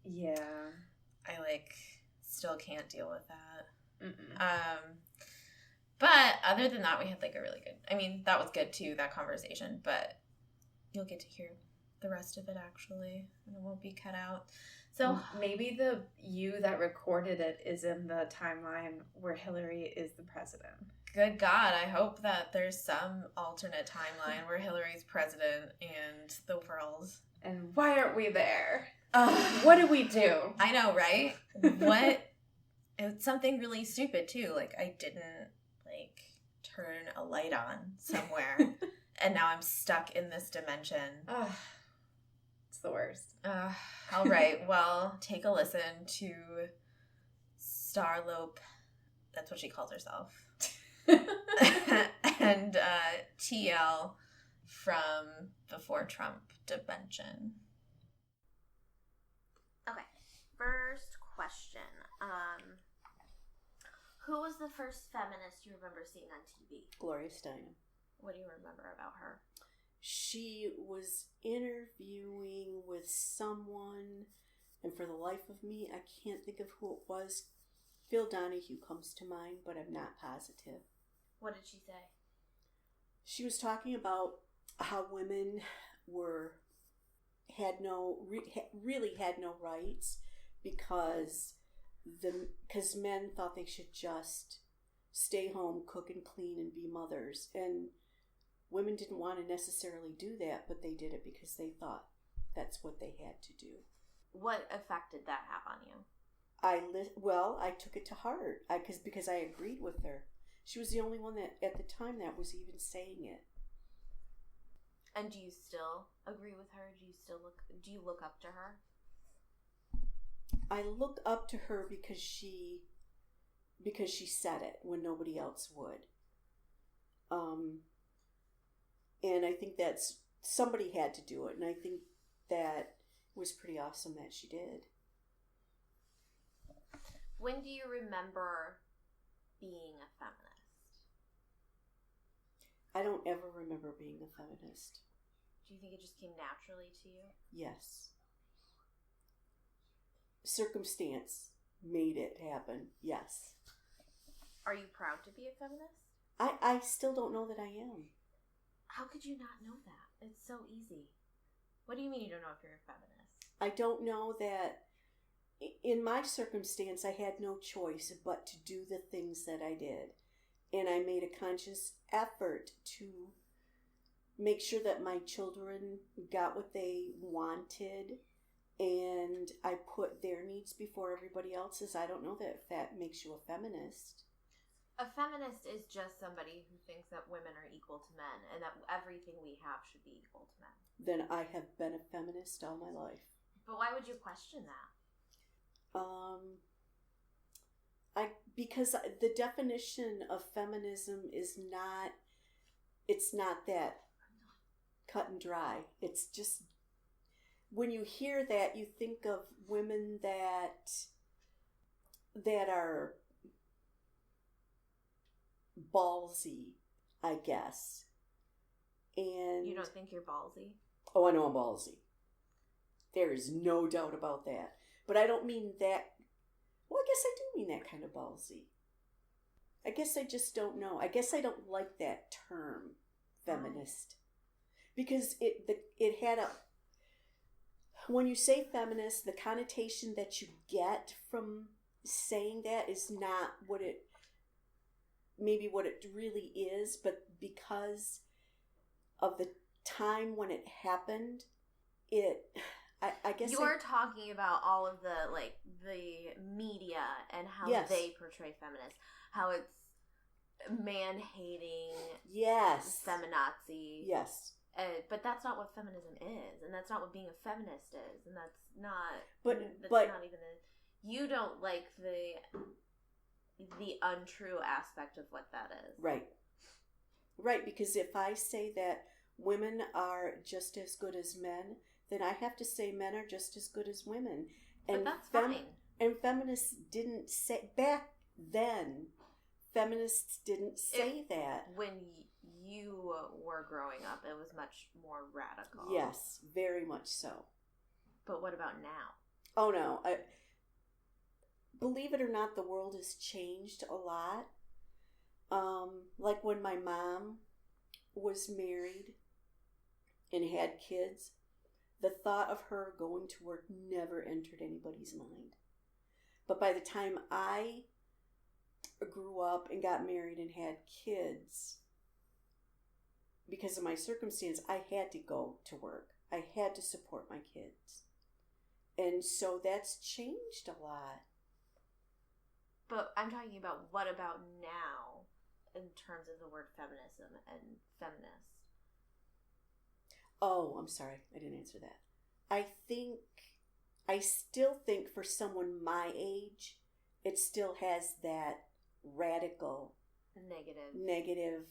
yeah, I still can't deal with that. Mm-mm. But other than that, we had like a really good, I mean, that was good too, that conversation, but you'll get to hear the rest of it actually, and it won't be cut out. So maybe the you that recorded it is in the timeline where Hillary is the president. Good God, I hope that there's some alternate timeline where Hillary's president and the world. And why aren't we there? What did we do? I know, right? What? It's something really stupid too. Like, I didn't like turn a light on somewhere, and now I'm stuck in this dimension. It's the worst. All right, well, take a listen to Starlope. That's what she calls herself. And TL from Before Trump Dimension. Okay, first question. Who was the first feminist you remember seeing on TV? Gloria Steinem. What do you remember about her? She was interviewing with someone, and for the life of me, I can't think of who it was. Phil Donahue comes to mind, but I'm not positive. What did she say? She was talking about how women really had no rights because men thought they should just stay home, cook and clean, and be mothers, and women didn't want to necessarily do that, but they did it because they thought that's what they had to do. What effect did that have on you? I took it to heart because I agreed with her. She was the only one that at the time that was even saying it. And do you still agree with her? Do you look up to her? I look up to her because she said it when nobody else would. And I think that's somebody had to do it, and I think that was pretty awesome that she did. When do you remember being a feminist? I don't ever remember being a feminist. Do you think it just came naturally to you? Yes. Circumstance made it happen. Yes. Are you proud to be a feminist? I still don't know that I am. How could you not know that? It's so easy. What do you mean you don't know if you're a feminist? I don't know that in my circumstance I had no choice but to do the things that I did. And I made a conscious effort to make sure that my children got what they wanted, and I put their needs before everybody else's. I don't know that that makes you a feminist. A feminist is just somebody who thinks that women are equal to men and that everything we have should be equal to men. Then I have been a feminist all my life. But why would you question that? Because the definition of feminism is not, it's not that cut and dry. It's just, when you hear that, you think of women that are ballsy, I guess. And You don't think you're ballsy? Oh, I know I'm ballsy. There is no doubt about that. But I don't mean that. Well, I guess I do mean that kind of ballsy. I guess I just don't know. I guess I don't like that term, feminist. Because it had a... When you say feminist, the connotation that you get from saying that is not what it... Maybe what it really is, but because of the time when it happened, I guess You're talking about all of the media and how Yes. they portray feminists, how it's man-hating, Yes. feminazi. Yes. But that's not what feminism is, and that's not what being a feminist is, and that's not. But not even you don't like the untrue aspect of what that is. Right, because if I say that women are just as good as men, then I have to say men are just as good as women. But that's fine. And feminists didn't say, back then, feminists didn't say that. When you were growing up, it was much more radical. Yes, very much so. But what about now? Oh no, believe it or not, the world has changed a lot. Like when my mom was married and had kids, the thought of her going to work never entered anybody's mind. But by the time I grew up and got married and had kids, because of my circumstance, I had to go to work. I had to support my kids. And so that's changed a lot. But I'm talking about what about now in terms of the word feminism and feminist? Oh, I'm sorry. I didn't answer that. I still think for someone my age, it still has that radical negative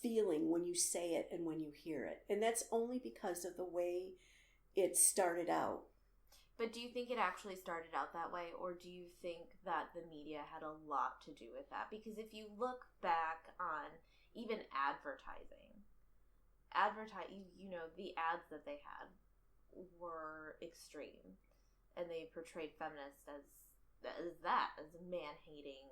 feeling when you say it and when you hear it. And that's only because of the way it started out. But do you think it actually started out that way, or do you think that the media had a lot to do with that? Because if you look back on even advertising, the ads that they had were extreme, and they portrayed feminists as man-hating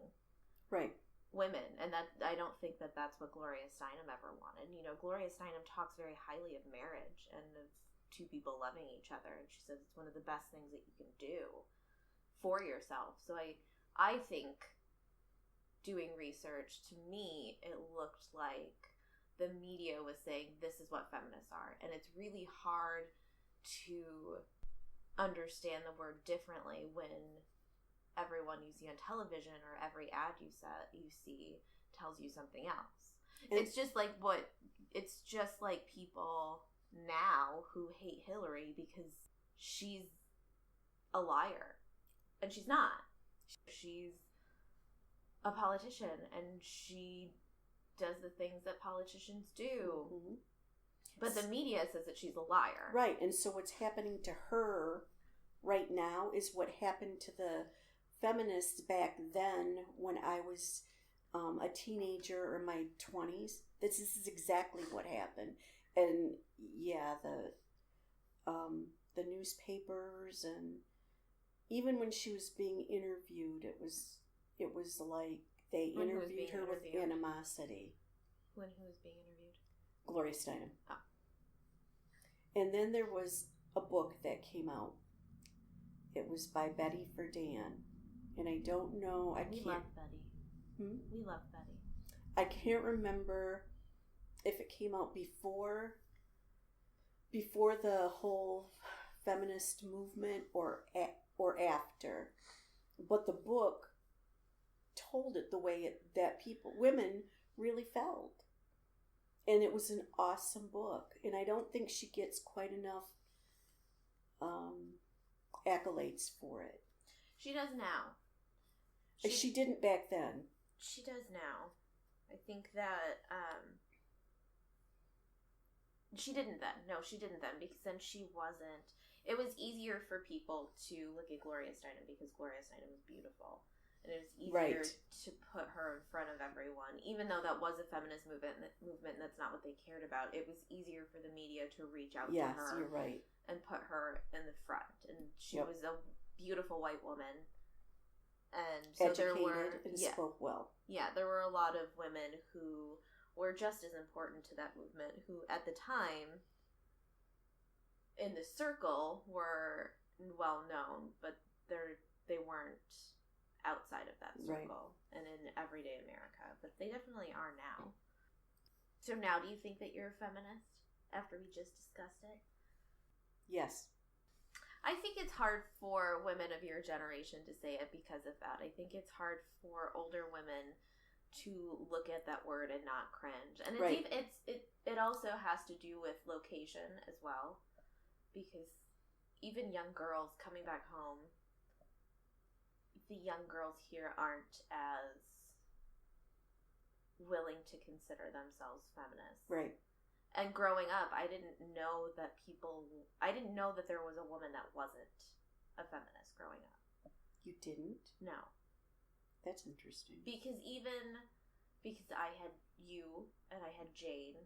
right women, and that I don't think that that's what Gloria Steinem ever wanted. Gloria Steinem talks very highly of marriage and of two people loving each other, and she says it's one of the best things that you can do for yourself. So I think, doing research, to me it looked like the media was saying this is what feminists are, and it's really hard to understand the word differently when everyone you see on television or every ad you see tells you something else. And it's just like people now who hate Hillary because she's a liar, and she's not. She's a politician, and she does the things that politicians do. Mm-hmm. But the media says that she's a liar. Right, and so what's happening to her right now is what happened to the feminists back then when I was a teenager or my 20s. This is exactly what happened. And yeah, the newspapers, and even when she was being interviewed, it was like they interviewed her with animosity. Who was being interviewed? Gloria Steinem. Oh. And then there was a book that came out. It was by Betty Friedan. And I don't know, We love Betty. We love Betty. I can't remember if it came out before the whole feminist movement or after. But the book told it the way that women really felt. And it was an awesome book. And I don't think she gets quite enough accolades for it. She does now. She didn't back then. She does now. I think that she didn't then. No, she didn't then, because then she wasn't. It was easier for people to look at Gloria Steinem because Gloria Steinem was beautiful. And it was easier to put her in front of everyone. Even though that was a feminist movement, and that's not what they cared about. It was easier for the media to reach out to her. Yes, you're right. And put her in the front. And she was a beautiful white woman. And so educated and spoke well. Yeah, there were a lot of women who were just as important to that movement, who at the time in the circle were well known, but they weren't outside of that circle and in everyday America. But they definitely are now. So now, do you think that you're a feminist after we just discussed it? Yes. I think it's hard for women of your generation to say it because of that. I think it's hard for older women to look at that word and not cringe. And it also has to do with location as well, because even young girls coming back home, the young girls here aren't as willing to consider themselves feminists. Right. And growing up, I didn't know that there was a woman that wasn't a feminist growing up. You didn't? No. That's interesting. Because I had you and I had Jane.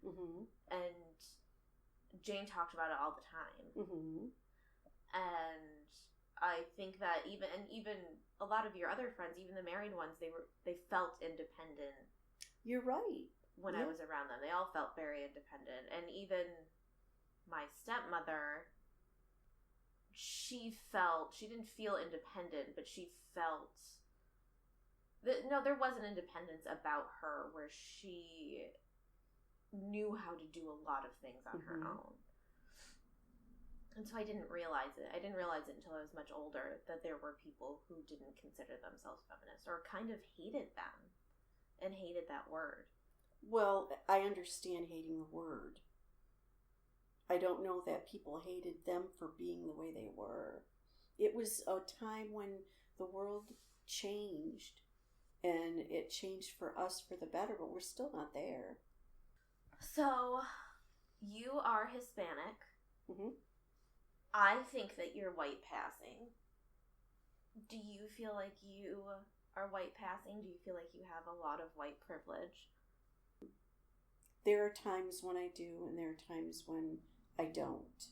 Mm-hmm. And Jane talked about it all the time. Mm-hmm. And I think that even a lot of your other friends, even the married ones, they felt independent. You're right. When I was around them, they all felt very independent, and even my stepmother, she didn't feel independent, but she felt no, there was an independence about her where she knew how to do a lot of things on her own. And so I didn't realize it. I didn't realize it until I was much older that there were people who didn't consider themselves feminist or kind of hated them and hated that word. Well, I understand hating the word. I don't know that people hated them for being the way they were. It was a time when the world changed, and it changed for us for the better, but we're still not there. So, you are Hispanic. Mm-hmm. I think that you're white passing. Do you feel like you are white passing? Do you feel like you have a lot of white privilege? There are times when I do, and there are times when I don't.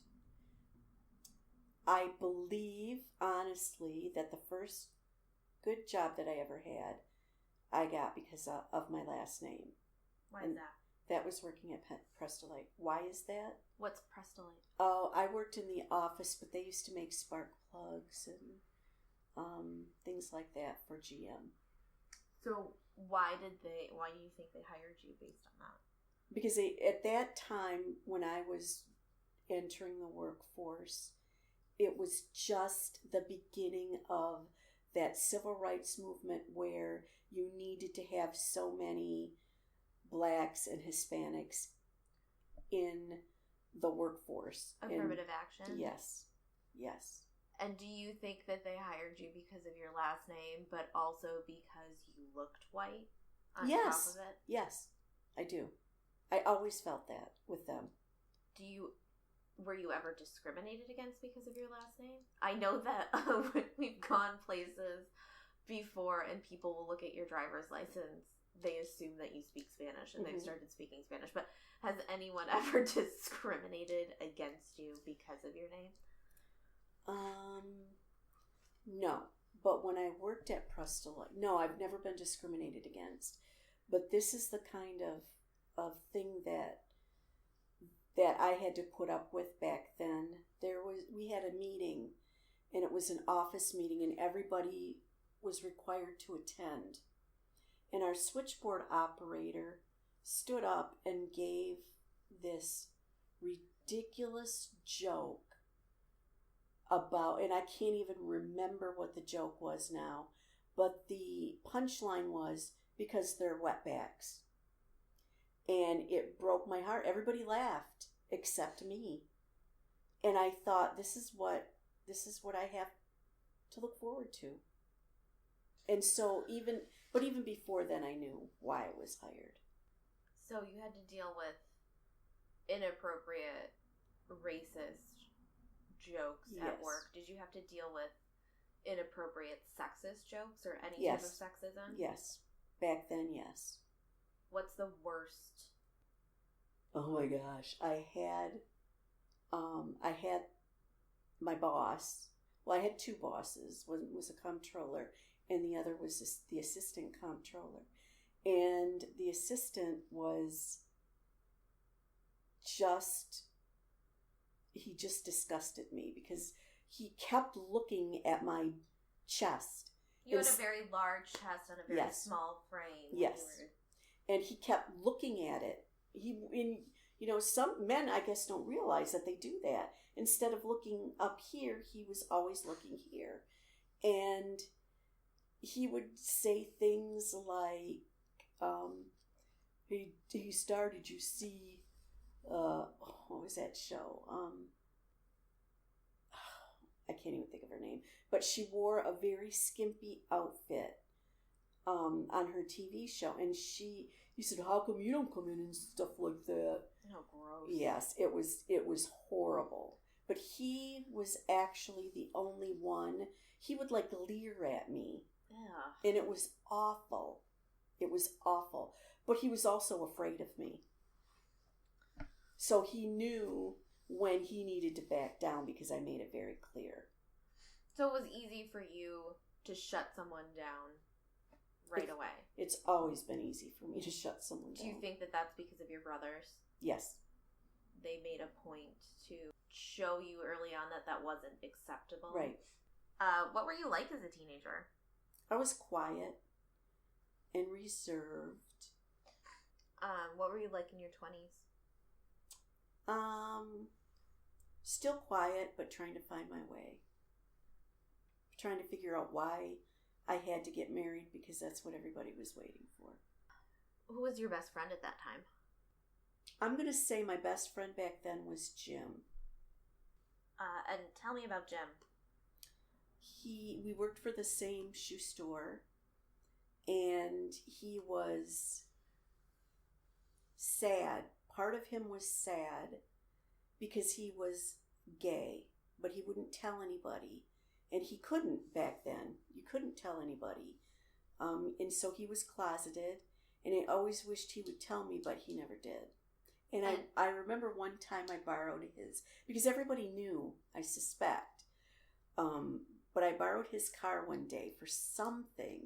I believe, honestly, that the first good job that I ever had, I got because of my last name. Why is that? That was working at Prestolite. Why is that? What's Prestolite? Oh, I worked in the office, but they used to make spark plugs and things like that for GM. So why do you think they hired you based on that? Because at that time, when I was entering the workforce, it was just the beginning of that civil rights movement where you needed to have so many Blacks and Hispanics in the workforce. Affirmative action? Yes. Yes. And do you think that they hired you because of your last name, but also because you looked white on top of it? Yes, I do. I always felt that with them. Were you ever discriminated against because of your last name? I know that when we've gone places before and people will look at your driver's license, they assume that you speak Spanish and they've started speaking Spanish. But has anyone ever discriminated against you because of your name? No. But when I worked at Prestolite, no, I've never been discriminated against. But this is the kind of thing that I had to put up with back then. We had a meeting, and it was an office meeting, and everybody was required to attend. And our switchboard operator stood up and gave this ridiculous joke about, and I can't even remember what the joke was now, but the punchline was, because they're wetbacks. And it broke my heart. Everybody laughed except me. And I thought, this is what I have to look forward to. And so even before then, I knew why I was hired. So you had to deal with inappropriate, racist jokes at work. Did you have to deal with inappropriate sexist jokes or any type of sexism? Yes. Back then, yes. What's the worst? Oh my gosh. I had my boss. Well, I had two bosses. One was a comptroller and the other was the assistant comptroller. And the assistant was he just disgusted me because he kept looking at my chest. You had a very large chest on a very small frame. Yes. And he kept looking at it. Some men, I guess, don't realize that they do that. Instead of looking up here, he was always looking here. And he would say things like, he started, you see, what was that show? I can't even think of her name. But she wore a very skimpy outfit on her TV show. And he said, how come you don't come in and stuff like that? Oh, gross. Yes, it was horrible. But he was actually the only one. He would leer at me. Yeah. And it was awful. It was awful. But he was also afraid of me. So he knew when he needed to back down because I made it very clear. So it was easy for you to shut someone down right away. It's always been easy for me to shut someone down. Do you think that that's because of your brothers? Yes. They made a point to show you early on that that wasn't acceptable? Right. What were you like as a teenager? I was quiet and reserved. What were you like in your 20s? Still quiet, but trying to find my way. Trying to figure out why I had to get married, because that's what everybody was waiting for. Who was your best friend at that time? I'm going to say my best friend back then was Jim. And tell me about Jim. We worked for the same shoe store, and he was sad. Part of him was sad because he was gay, but he wouldn't tell anybody. And he couldn't back then. You couldn't tell anybody. And so he was closeted, and I always wished he would tell me, but he never did. And I remember one time I borrowed his, because everybody knew, I suspect. But I borrowed his car one day for something,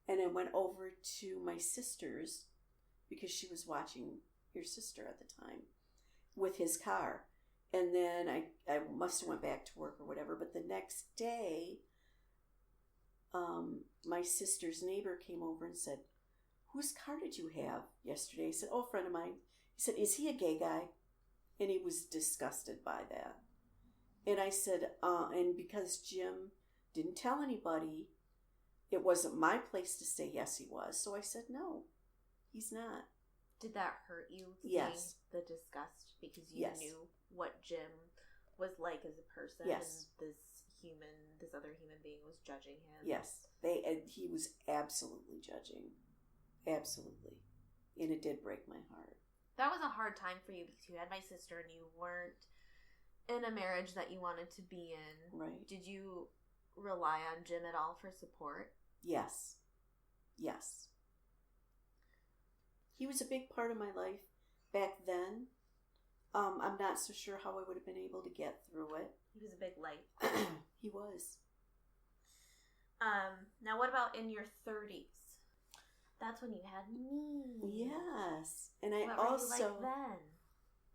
and I went over to my sister's, because she was watching your sister at the time, with his car. And then I must have went back to work or whatever, but the next day, my sister's neighbor came over and said, "Whose car did you have yesterday?" I said, "Oh, a friend of mine." He said, "Is he a gay guy?" And he was disgusted by that. And I said, and because Jim didn't tell anybody, it wasn't my place to say yes, he was. So I said, no, he's not. Did that hurt you? Yes. The disgust, because you knew what Jim was like as a person. Yes. And this other human being was judging him. Yes. He was absolutely judging. Absolutely. And it did break my heart. That was a hard time for you because you had my sister and you weren't in a marriage that you wanted to be in. Right. Did you rely on Jim at all for support? Yes. Yes. He was a big part of my life back then. I'm not so sure how I would have been able to get through it. He was a big light. He was. Now what about in your 30s? That's when you had me. Yes. And I what also were you like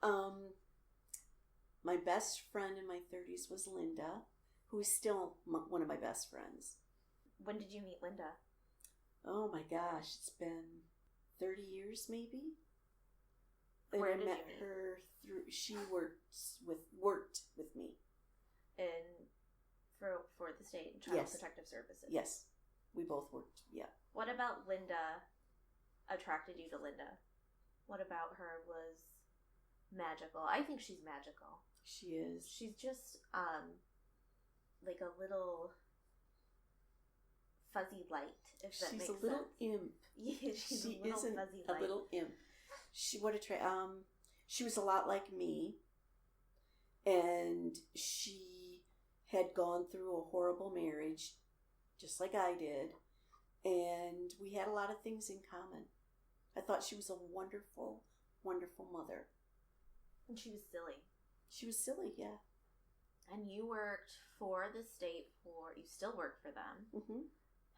then? My best friend in my 30s was Linda, who is still one of my best friends. When did you meet Linda? Oh my gosh, it's been 30 years maybe. And Where I did met you meet? her through. She worked with me. For the state and Child Yes. Protective Services. Yes, we both worked. Yeah. What about Linda attracted you to Linda? What about her was magical? I think she's magical. She is. She's just like a little fuzzy light, if that makes sense. She's a little imp. Yeah, she's She a little isn't fuzzy a light. little imp. She was a lot like me, and she had gone through a horrible marriage, just like I did, and we had a lot of things in common. I thought she was a wonderful, wonderful mother. And she was silly. She was silly, yeah. And you worked for the state you still work for them. Mm-hmm.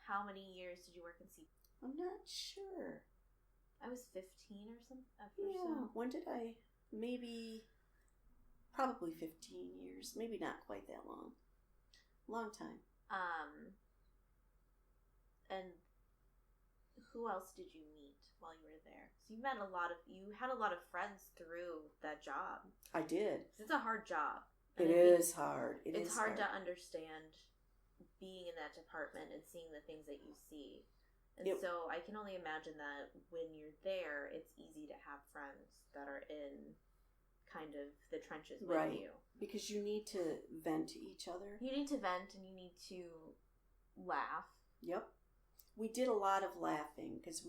How many years did you work in CP? I'm not sure. I was 15 or something. Yeah, when did I? Probably 15 years. Maybe not quite that long. Long time. And who else did you meet while you were there? So you had a lot of friends through that job. I did. It's a hard job. It is hard. It's hard to understand being in that department and seeing the things that you see. And so I can only imagine that when you're there, it's easy to have friends that are in kind of the trenches with you. Because you need to vent to each other. You need to vent and you need to laugh. Yep. We did a lot of laughing because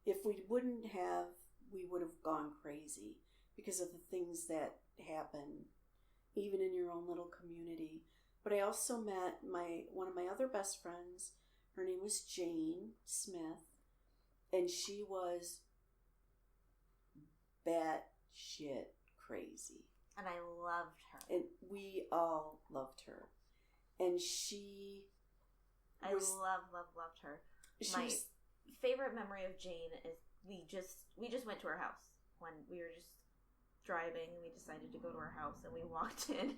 if we wouldn't have, we would have gone crazy because of the things that happen, even in your own little community. But I also met one of my other best friends. Her name was Jane Smith, and she was batshit crazy. And I loved her. And we all loved her. And she I loved her. My favorite memory of Jane is we just went to her house when we were just driving, and we decided to go to her house, and we walked in,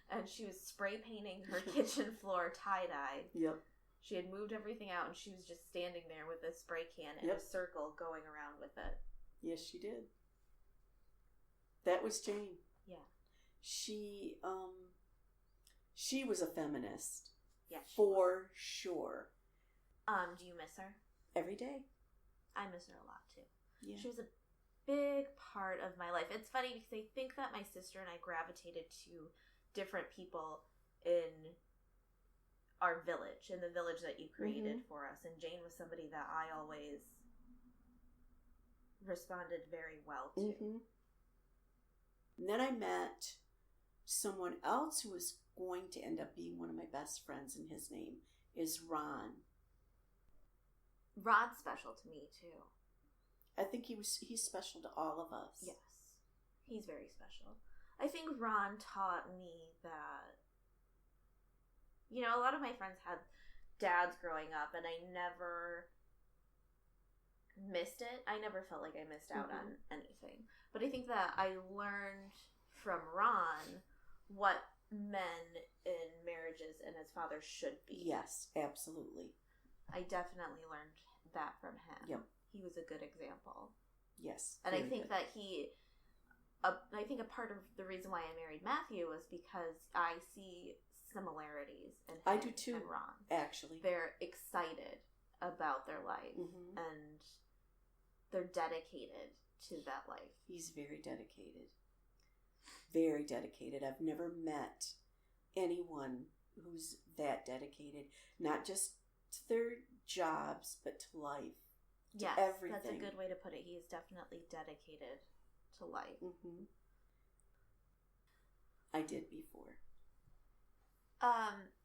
and she was spray painting her kitchen floor tie-dye. Yep. She had moved everything out, and she was just standing there with a spray can in a circle going around with it. Yes, she did. That was Jane. Yeah. She was a feminist. Yeah. For sure. Do you miss her? Every day. I miss her a lot too. Yeah. She was a big part of my life. It's funny because I think that my sister and I gravitated to different people in our village, in the village that you created for us. And Jane was somebody that I always responded very well to. Mm-hmm. And then I met someone else who was going to end up being one of my best friends, and his name is Ron. Ron's special to me too. I think he's special to all of us. Yes. He's very special. I think Ron taught me that, you know, a lot of my friends had dads growing up, and I never missed it. I never felt like I missed out on anything. But I think that I learned from Ron what men in marriages and as fathers should be. Yes, absolutely. I definitely learned that from him. Yep. He was a good example. Yes. And I think that I think a part of the reason why I married Matthew was because I see similarities in him I do too, and Ron. Actually. They're excited about their life, and they're dedicated to that life. He's very dedicated. Very dedicated. I've never met anyone who's that dedicated. Not just to their jobs, but to life. Yes, everything. That's a good way to put it. He is definitely dedicated to life. I did before.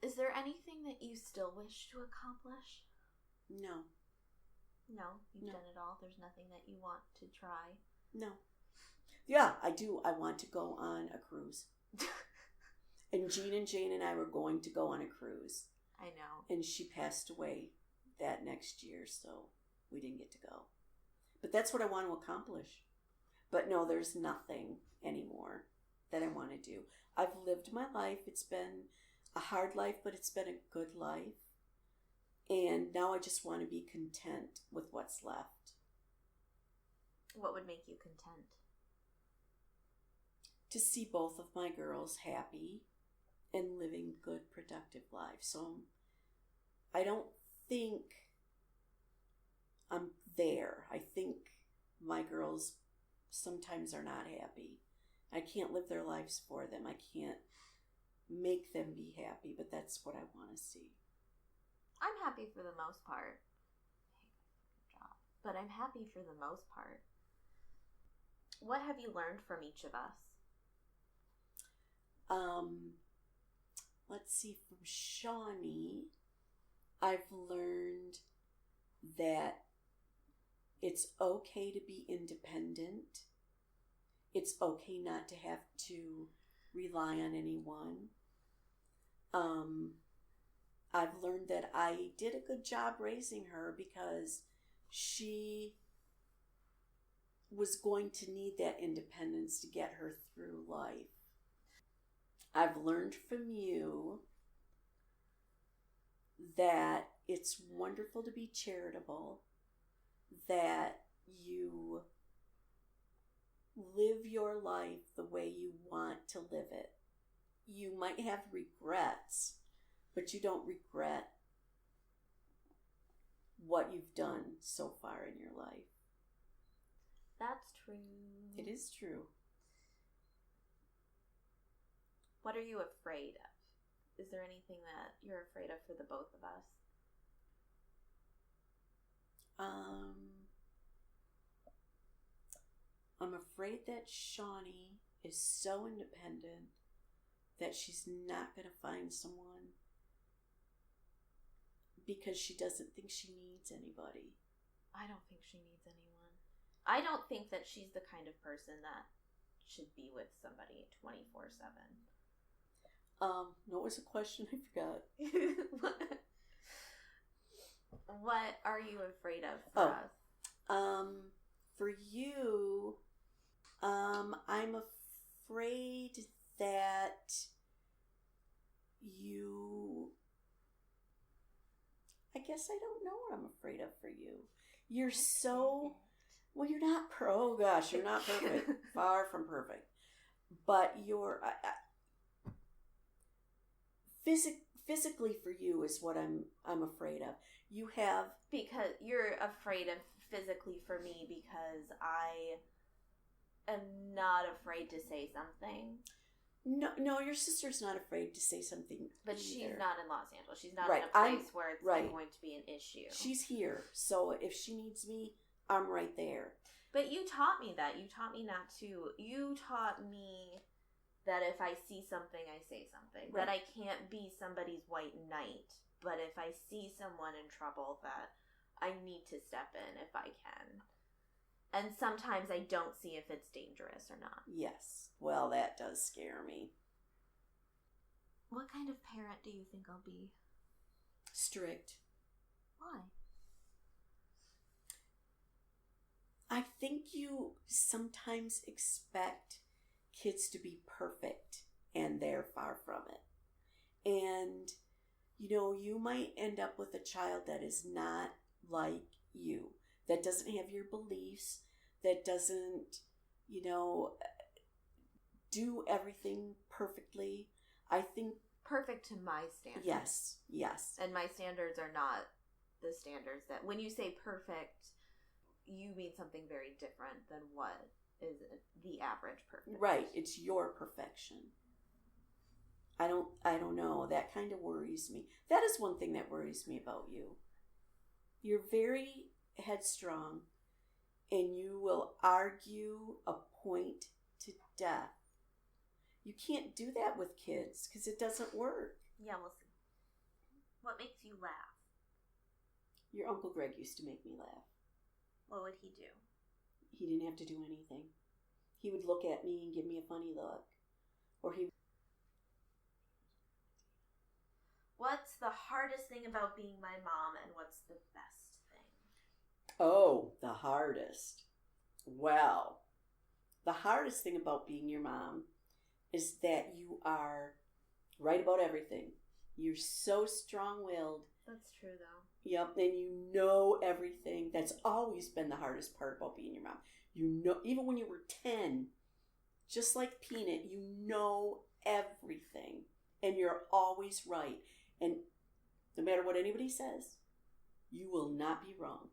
Is there anything that you still wish to accomplish? No. No? You've done it all? There's nothing that you want to try? No. Yeah, I do. I want to go on a cruise. And Jane and I were going to go on a cruise. I know. And she passed away that next year, so we didn't get to go. But that's what I want to accomplish. But no, there's nothing anymore that I want to do. I've lived my life. It's been a hard life, but it's been a good life. And now I just want to be content with what's left. What would make you content? To see both of my girls happy and living good, productive lives. So I don't think I'm there. I think my girls sometimes are not happy. I can't live their lives for them. I can't make them be happy, but that's what I want to see. I'm happy for the most part. But I'm happy for the most part. What have you learned from each of us? Let's see, from Shawnee, I've learned that it's okay to be independent. It's okay not to have to rely on anyone. I've learned that I did a good job raising her because she was going to need that independence to get her through life. I've learned from you that it's wonderful to be charitable, that you live your life the way you want to live it. You might have regrets, but you don't regret what you've done so far in your life. That's true. It is true. What are you afraid of? Is there anything that you're afraid of for the both of us? I'm afraid that Shawnee is so independent that she's not going to find someone because she doesn't think she needs anybody. I don't think she needs anyone. I don't think that she's the kind of person that should be with somebody 24/7. What was the question? I forgot. What are you afraid of for us? For you, I'm afraid that you... I guess I don't know what I'm afraid of for you. You're so... Well, you're not oh gosh, you're not perfect. Far from perfect. But you're... physically for you is what I'm afraid of. You have... Because you're afraid of physically for me because I am not afraid to say something. No, your sister's not afraid to say something. But either. she's not in Los Angeles. She's not right. in a place where it's going to be an issue. She's here, so if she needs me, I'm right there. But you taught me that. You taught me not to. You taught me that if I see something, I say something. Right. That I can't be somebody's white knight. But if I see someone in trouble, that I need to step in if I can. And sometimes I don't see if it's dangerous or not. Yes. Well, that does scare me. What kind of parent do you think I'll be? Strict. Why? I think you sometimes expect kids to be perfect, and they're far from it. And, you might end up with a child that is not like you, that doesn't have your beliefs, that doesn't, do everything perfectly. I think... Perfect to my standards. Yes. And my standards are not the standards that... When you say perfect, you mean something very different than what is the average perfect. Right. It's your perfection. I don't know. That kind of worries me. That is one thing that worries me about you. You're very headstrong, and you will argue a point to death. You can't do that with kids because it doesn't work. Yeah, we'll see. What makes you laugh? Your Uncle Greg used to make me laugh. What would he do? He didn't have to do anything. He would look at me and give me a funny look. Or he... What's the hardest thing about being my mom, and what's the best thing? Oh, the hardest. Well, the hardest thing about being your mom is that you are right about everything. You're so strong-willed. That's true, though. Yep, and you know everything. That's always been the hardest part about being your mom. Even when you were 10, just like Peanut, you know everything. And you're always right. And no matter what anybody says, you will not be wrong.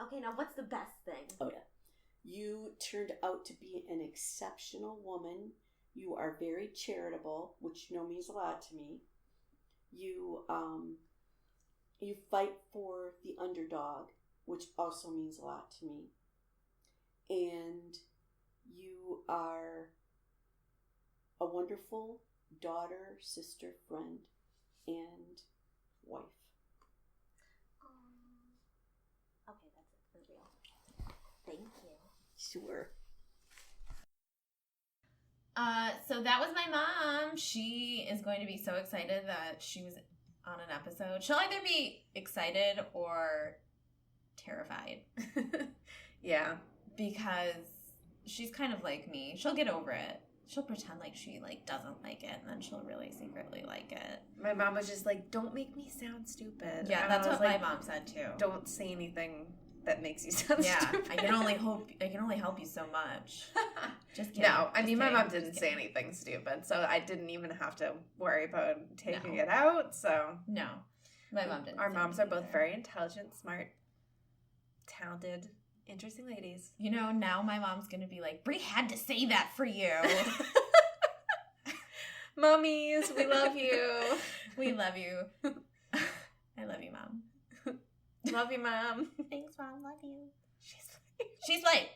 Okay, now what's the best thing? Oh, yeah. You turned out to be an exceptional woman. You are very charitable, which means a lot to me. You fight for the underdog, which also means a lot to me. And you are a wonderful daughter, sister, friend, and wife. Okay, that's it for real. Thank you. Sure. So that was my mom. She is going to be so excited that she was on an episode. She'll either be excited or terrified. Yeah. Because she's kind of like me. She'll get over it. She'll pretend like she doesn't like it, and then she'll really secretly like it. My mom was just like, "Don't make me sound stupid." Yeah, and that's what my mom said too. Don't say anything that makes you sound stupid. I can only help you so much. Just kidding. No, I mean, my mom didn't say anything stupid, so I didn't even have to worry about taking it out. So no, my mom didn't. Our moms are both very intelligent, smart, talented, interesting ladies. Now my mom's gonna be like, Brie had to say that for you. Mummies, we love you. We love you. I love you, Mom. Love you, Mom. Thanks, Mom. Love you. She's late.